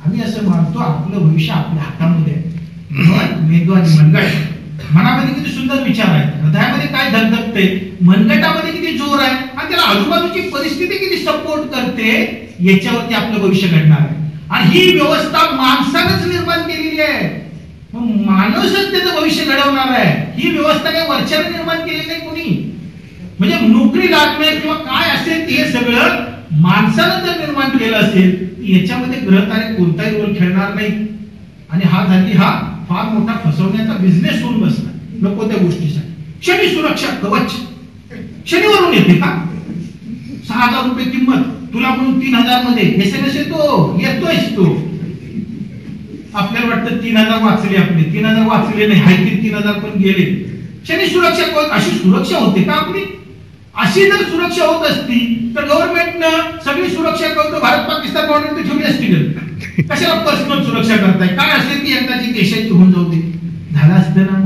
B: आम्ही असं मानतो आपलं भविष्य आपल्या हातामध्ये आहे. मन, मेंदू आणि मनगट. मनामध्ये किती सुंदर विचार आहेत, हृदयामध्ये काय धगधगते, मनगटामध्ये किती जोर आहे आणि त्याला आजूबाजूची परिस्थिती किती सपोर्ट करते, याच्यावरती आपलं भविष्य घडणार आहे. आणि ही व्यवस्था माणसानंच निर्माण केलेली आहे. मग माणूसच त्याचं भविष्य घडवणार आहे. ही व्यवस्था काही वरच्याने निर्माण केलेली नाही कोणी. म्हणजे नोकरी लागणे किंवा काय असेल हे सगळं माणसानं जर निर्माण केलं असेल, याच्यामध्ये ग्रहतारे कोणताही रोल खेळणार नाही. आणि हा फार मोठा फसवण्याचा बिझनेस होऊन बसला नको त्या गोष्टीसाठी. शनी सुरक्षा कवच शनीवरून येते का? 6,000 रुपये किंमत, तुला म्हणून 3,000 मध्ये SMS येतोय तो. आपल्याला वाटतं 3,000 वाचले, आपले 3,000 वाचले नाही, हायती 3,000 पण गेले. शनी सुरक्षा कवच, अशी सुरक्षा होते का आपली? अशी जर सुरक्षा होत असती तर गव्हर्नमेंटनं सगळी सुरक्षा कवच भारत पाकिस्तान बॉर्डर ठेवली असती. कशाला पर्सनल सुरक्षा करताय? काय असेल ती एकदाची देशाची होऊन जाऊ दे, झालं असतं ना.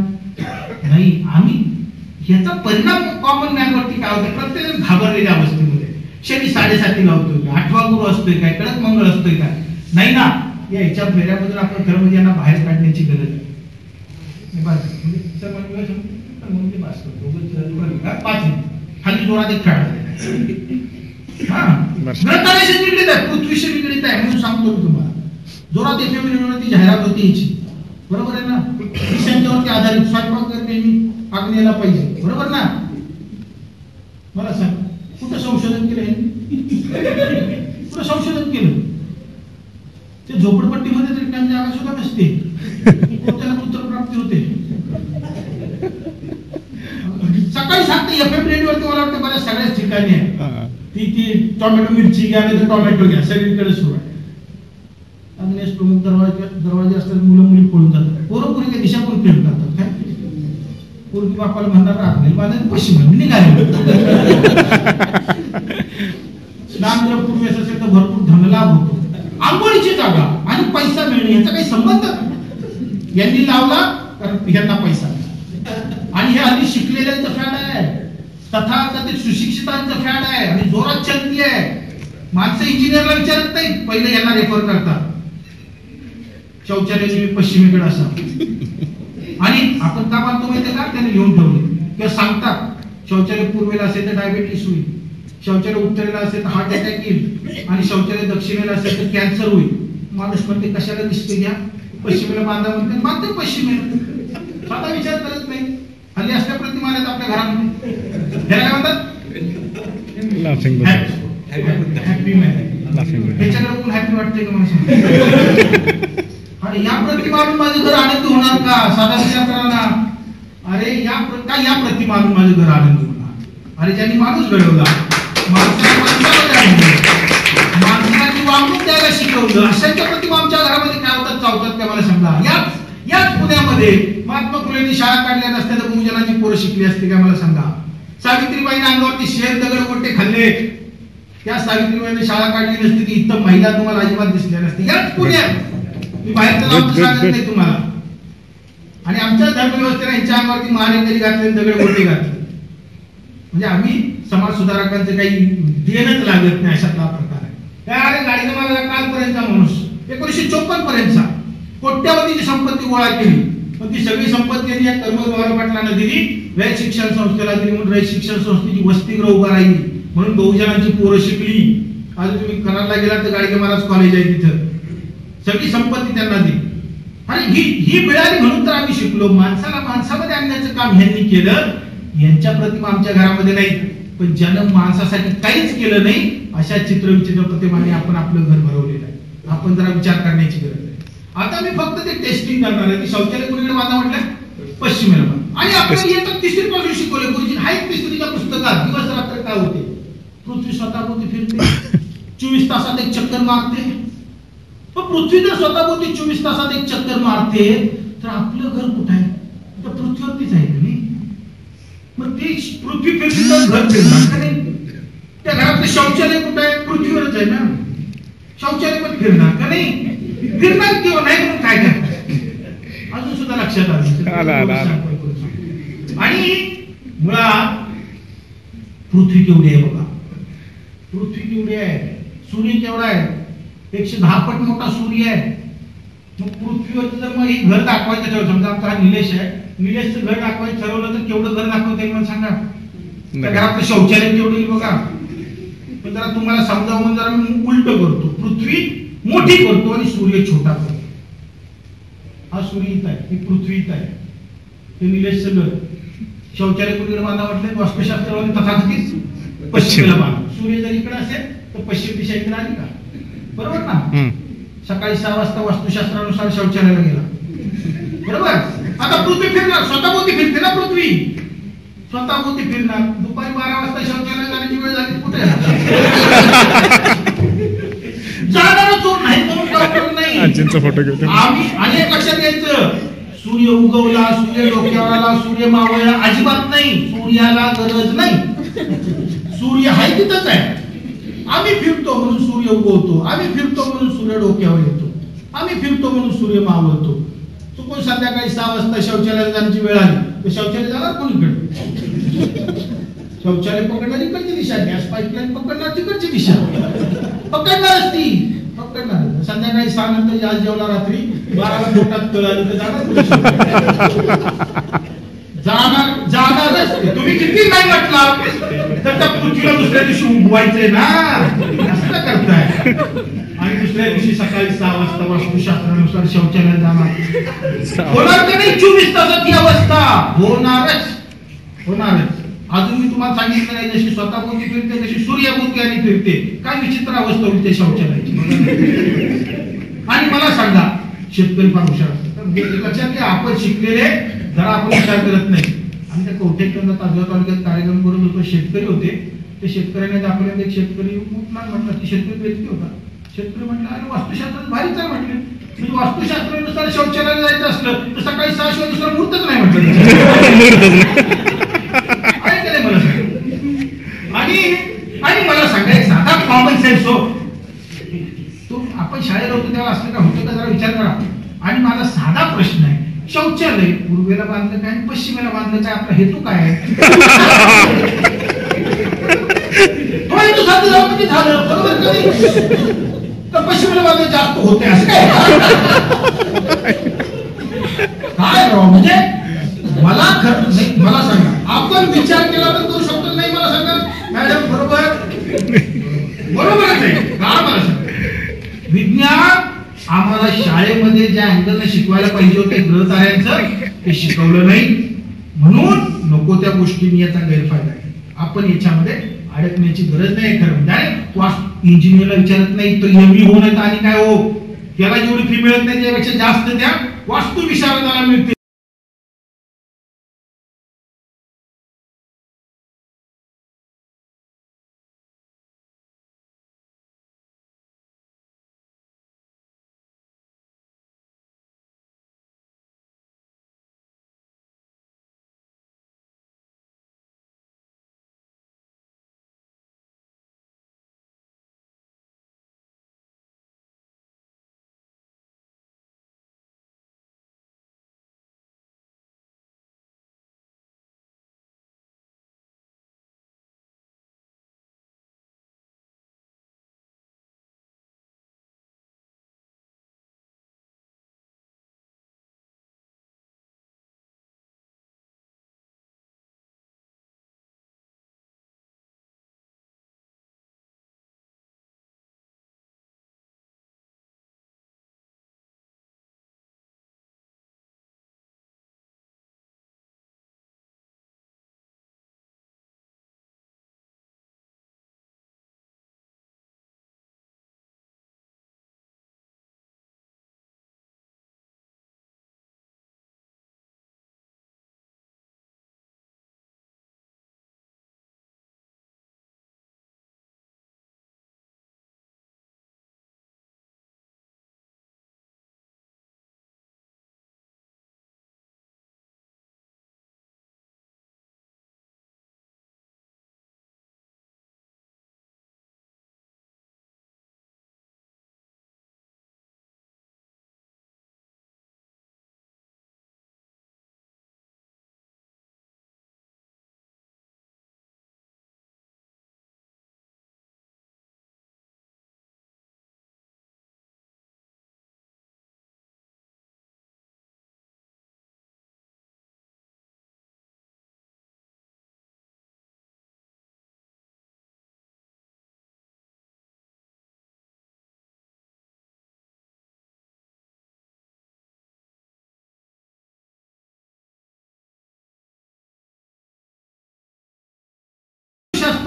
B: नाही, आम्ही याचा परिणाम कॉमन मॅनवरती काय होतो? प्रत्येक घाबरलेल्या अवस्थेमध्ये. शनी 7.5 लावतोय का? 8वा गुरु असतोय काय? कडक मंगळ असतोय काय? नाही ना. याच्या फेऱ्यामधून आपण खरं म्हणजे यांना बाहेर काढण्याची गरज आहे. खाली जोरात एक खेळ निगडीत आहे, पृथ्वीशी निगडीत आहे म्हणून सांगतो मी तुम्हाला. जोरात ती जाहिरात होती याची, बरोबर आहे ना. विषयांच्यावरती आधारित स्वयंपाक करते मी आग्नेला पाहिजे, बरोबर ना. मला सांग, कुठं संशोधन केलं? कुठं संशोधन केलं? ते झोपडपट्टीमध्ये तरी काही जागा सुद्धा नसते, त्याला पुत्रप्राप्ती होते. सकाळी सांगते FM रेडिओवरती, मला वाटतं बऱ्याच सगळ्याच ठिकाणी आहे ती टोमॅटो मिरची घ्या नाही तर टोमॅटो घ्या, सगळीकडे सुरू आहे. अग्नेश प्रमुख दरवाजे असतात, मुलं मुली पळून जातात, पोरं पुरी काही दिशापूर फिरून जातात. काय पोरगी बापाला म्हणणार राहत माझं पश्चिम निघाले. स्नान जर पूर्वेस असेल तर भरपूर धनलाभ होतो. आंघोळीची जागा आणि पैसा मिळणे याचा काही संबंध नाही. यांनी लावला कारण यांना पैसा, आणि हे आधी शिकलेल्यांचं फॅड आहे, तथाकथित सुशिक्षितांचं फॅड आहे आणि जोरात चलती आहे. माणसं इंजिनियरला विचारत नाही, पहिले यांना रेफर करतात. शौचालयाची पश्चिमेकडे असा, आणि आपण का मानतो माहितीये का? त्याने लिहून ठेवले किंवा सांगतात, शौचालय पूर्वेला असेल तर डायबिटीस होईल, शौचालय उत्तरेला असेल तर हार्ट अटॅक येईल, आणि शौचालय दक्षिणेला असेल तर कॅन्सर होईल. माणूस म्हणते कशाला दिसते घ्या, पश्चिमेला बांधा म्हणते, बांधते पश्चिमेला. स्वतः विचार करत नाही. हल्ली असल्या प्रतिमा आहेत आपल्या घरामध्ये, त्याला काय म्हणतात? Happy man. त्याच्याकडे कोण हॅपी वाटते का मला? आणि या प्रतिमारून माझं घर आनंदी होणार का? साधा विचार करा ना. अरे या प्रतिमारून माझं घर आनंदी होणार? अरे ज्यांनी माणूस घडवला, माणसाची वागणूक द्यायला शिकवलं, अशांच्या प्रतिमा आमच्या घरामध्ये काय होतात, चावतात का? मला सांगा. याच पुण्यामध्ये महात्मा फुलेंनी शाळा काढल्या नसत्या तर बहुजनाची पोरं शिकली असते का? मला सांगा. सावित्रीबाईंनी अंगावरती शेर दगड गोटे खाल्ले, त्या सावित्रीबाईंनी शाळा काढली नसती की इथं महिला तुम्हाला अजिबात दिसल्या नसते. याच पुण्यात, मी बाहेरचं नाव सांगत नाही तुम्हाला. आणि आमच्या धर्मव्यवस्थेने यांच्या अंगावरती मारेकरी घातले, दगड गोटे घातले. म्हणजे आम्ही समाज सुधारकांचं काही देणंच लागत नाही, अशातला प्रकार आहे. अरे गाडीचा मला कालपर्यंतचा माणूस 1954 पर्यंतचा कोट्यावधीची संपत्ती गोळा केली, पण ती सगळी संपत्ती या कर्मवीर पाटलांना दिली, रयत शिक्षण संस्थेला दिली. म्हणून रयत शिक्षण संस्थेची वसतिगृह उभा राहिली, म्हणून बहुजनांची पोरं शिकली. आज तुम्ही कराडला गेला तर गाडगे महाराज कॉलेज आहे, तिथं सगळी संपत्ती त्यांना दिली. आणि ही मिळाली म्हणून तर आम्ही शिकलो. माणसाला माणसामध्ये आणण्याचं काम ह्यांनी केलं. यांच्या प्रतिमा आमच्या घरामध्ये नाही, पण ज्यानं माणसासाठी काहीच केलं नाही अशा चित्रविचित्र प्रतिमाने आपण आपलं घर भरवलेलं आहे. आपण जरा विचार करण्याची गरज आहे. आता मी फक्त ते टेस्टिंग करणार आहे की शौचालय कुणीकडे बांधा म्हटलं, पश्चिमेला बांधा. आणि आपल्याला येतं 3री पासून शिकवले गुरुजी. हा 3रीच्या पुस्तकात दिवस रात्र काय होते, पृथ्वी स्वतःभोवती फिरते, 24 तासात एक चक्कर मारते. पण पृथ्वी जर स्वतःभोवती 24 तासात एक चक्कर मारते तर आपलं घर कुठं आहे? तर पृथ्वीवरतीच आहे का नाही? मग ती पृथ्वी फिरते तर घर फिरणार का नाही? त्या घरातलं शौचालय कुठं आहे? पृथ्वीवरच आहे ना. शौचालय पण फिरणार का नाही? फिरणार किंवा नाही म्हणून काय करणार? अजून सुद्धा लक्षात आलं. आणि मुळात पृथ्वी केवढी आहे बघा, पृथ्वी केवढी आहे, सूर्य केवढा आहे, 110 पट मोठा सूर्य आहे. मग पृथ्वीवरचं जर मग घर दाखवायचं ठरवलं, समजा आमचा हा निलेश आहे, निलेशचं घर दाखवायचं ठरवलं तर केवढं घर दाखवता येईल मला सांगा? त्या घरातलं शौचालय केवढं येईल बघा. पण जरा तुम्हाला समजावून जरा मी उलट करतो, पृथ्वी मोठी करतो आणि सूर्य छोटा करतो. हा सूर्य इथं आहे, ही पृथ्वी इथं आहे, हे निलेशचं घर. शौचालय कुठे बांधा म्हटलं वास्तुशास्त्राने तथाकथित पश्चिमेला बांधा. सूर्य जर इकडे असेल तर पश्चिम दिशा इकडे आली का? बरोबर ना? सकाळी 6 वाजता वास्तुशास्त्रानुसार शौचालयाला गेला, बरोबर. आता पृथ्वी फिरणार, स्वतःभोवती फिरते ना पृथ्वी, स्वतःभोवती फिरणार. दुपारी 12 वाजता शौचालय जाण्याची वेळ झाली, कुठे जाणारच नाही म्हणून नाही.
C: फोटो घेतो
B: आम्ही अनेक लक्षात घ्यायचं. सूर्य उगवला, सूर्य डोक्यावर आला, सूर्य मावळला, अजिबात नाही. सूर्याला गरज नाही, सूर्य आहे तिथंच आहे. आम्ही फिरतो म्हणून सूर्य उगवतो, आम्ही फिरतो म्हणून सूर्य डोक्यावर येतो, आम्ही फिरतो म्हणून सूर्य मावळतो. चुकून संध्याकाळी 6 वाजता शौचालयाला जाण्याची वेळ आली तर शौचालय जाणार कोणीकडे? शौचालय पकडणारी इकडची दिशा, गॅस पाईपलाईन पकडणार तिकडची दिशा, पकडणारच ती, पकडणार. संध्याकाळी 6 नंतर आज जेवला, रात्री 12ला पोटात कळ आली तर जाणारच. तुम्ही किती नाही म्हटला तर त्या पृथ्वीला दुसऱ्या दिवशी उगवायचंय ना, असं करताय. आणि दुसऱ्या दिवशी सकाळी 6 वाजता वास्तुशास्त्रानुसार शौचालयात जाणार. होणार का नाही? 24 तासात ही अवस्था होणारच, होणारच. अजून मी तुम्हाला सांगितलं नाही, जशी स्वतःभोवती फिरते तशी सूर्याभोवती आणि फिरते. काय विचित्र अवस्था होती शौचालयाची. आणि मला सांगा, शेतकरी फार हुशार असतात. लक्षात घ्या, आपण शिकलेले जरा आपण विचार करत नाही. आम्ही त्या कवठेकरांना तासगाव तालुक्यात कार्यक्रम करत होतो, शेतकरी होते. ते शेतकऱ्याने दाखवल्यात एक शेतकरी म्हटलं की शेतकरी व्यक्ती होता. शेतकरी म्हटलं अरे वास्तुशास्त्रात भारीच आहे म्हटले. म्हणजे वास्तुशास्त्रानुसार शौचालयाला जायचं असलं तर सकाळी 6 शिवाय दुसरा मुहूर्तच नाही म्हटलं. मला आणि मला सांगा, एक साधा कॉमन सेन्स हो. तो आपण शाळेला होतो तेव्हा असलं का होतं का जरा विचार करा. आणि माझा साधा प्रश्न आहे, शौचालय पूर्वेला बांधलं काय आणि पश्चिमेला बांधलं काय? आपला हेतू काय आहे? झालं बरोबर का नाही? तर पश्चिमेला बांधलं जास्त होते असं काय राव? म्हणजे मला खरं नाही, मला सांगा, आपण विचार केला तर करू शकतो नाही? मला सांगा मॅडम, बरोबर बरोबरच आहे का? मला सांगा, विज्ञान आम्हाला शाळेमध्ये ज्या अँगलने शिकवायला पाहिजे होते ग्रहताऱ्यांचं, ते शिकवलं नाही. म्हणून नको त्या गोष्टींनी याचा गैरफायदा आहे. आपण याच्यामध्ये अडकण्याची गरज नाही. खरं म्हणजे इंजिनियरला विचारत नाही तो एमबी हो नाही आणि काय हो, त्याला जेवढी फी मिळत नाही त्यापेक्षा जास्त त्या वास्तू विशारदाला मिळते.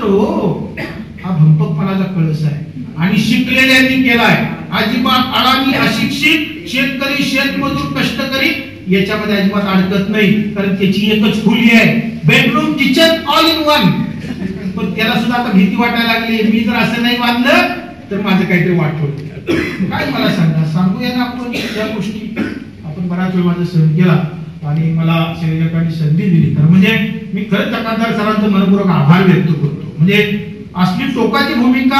B: हो, हा भंपकपणाचा कळस आहे आणि शिकलेल्यांनी केलाय. अजिबात अडाणी अशिक्षित शेतकरी शेतमजूर कष्टकरी याच्यामध्ये अजिबात अडकत नाही, कारण त्याची एकच खोली आहे, bedroom kitchen all in one. पण त्याला सुद्धा आता भीती वाटायला लागली, मी जर असं नाही बांधलं तर माझं काहीतरी वाटतं. काय मला सांगूया ना आपण या गोष्टी. आपण बराच वेळ माझा सहन केला आणि मला संयोजकांनी संधी दिली, तर म्हणजे मी खरंच तकादार सरांचं मनपूर्वक आभार व्यक्त करतो. म्हणजे असली टोकाची भूमिका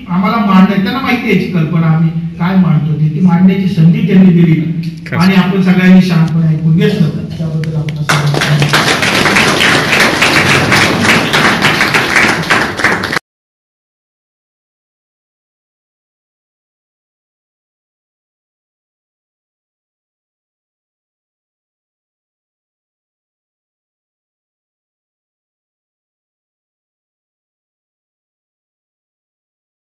B: आम्हाला मांडायची, त्यांना माहिती याची कल्पना आम्ही काय मांडतो ती मांडण्याची संधी त्यांनी दिली आणि आपण सगळ्यांनी शांतपणे ऐकून घेतलं, त्याबद्दल आपण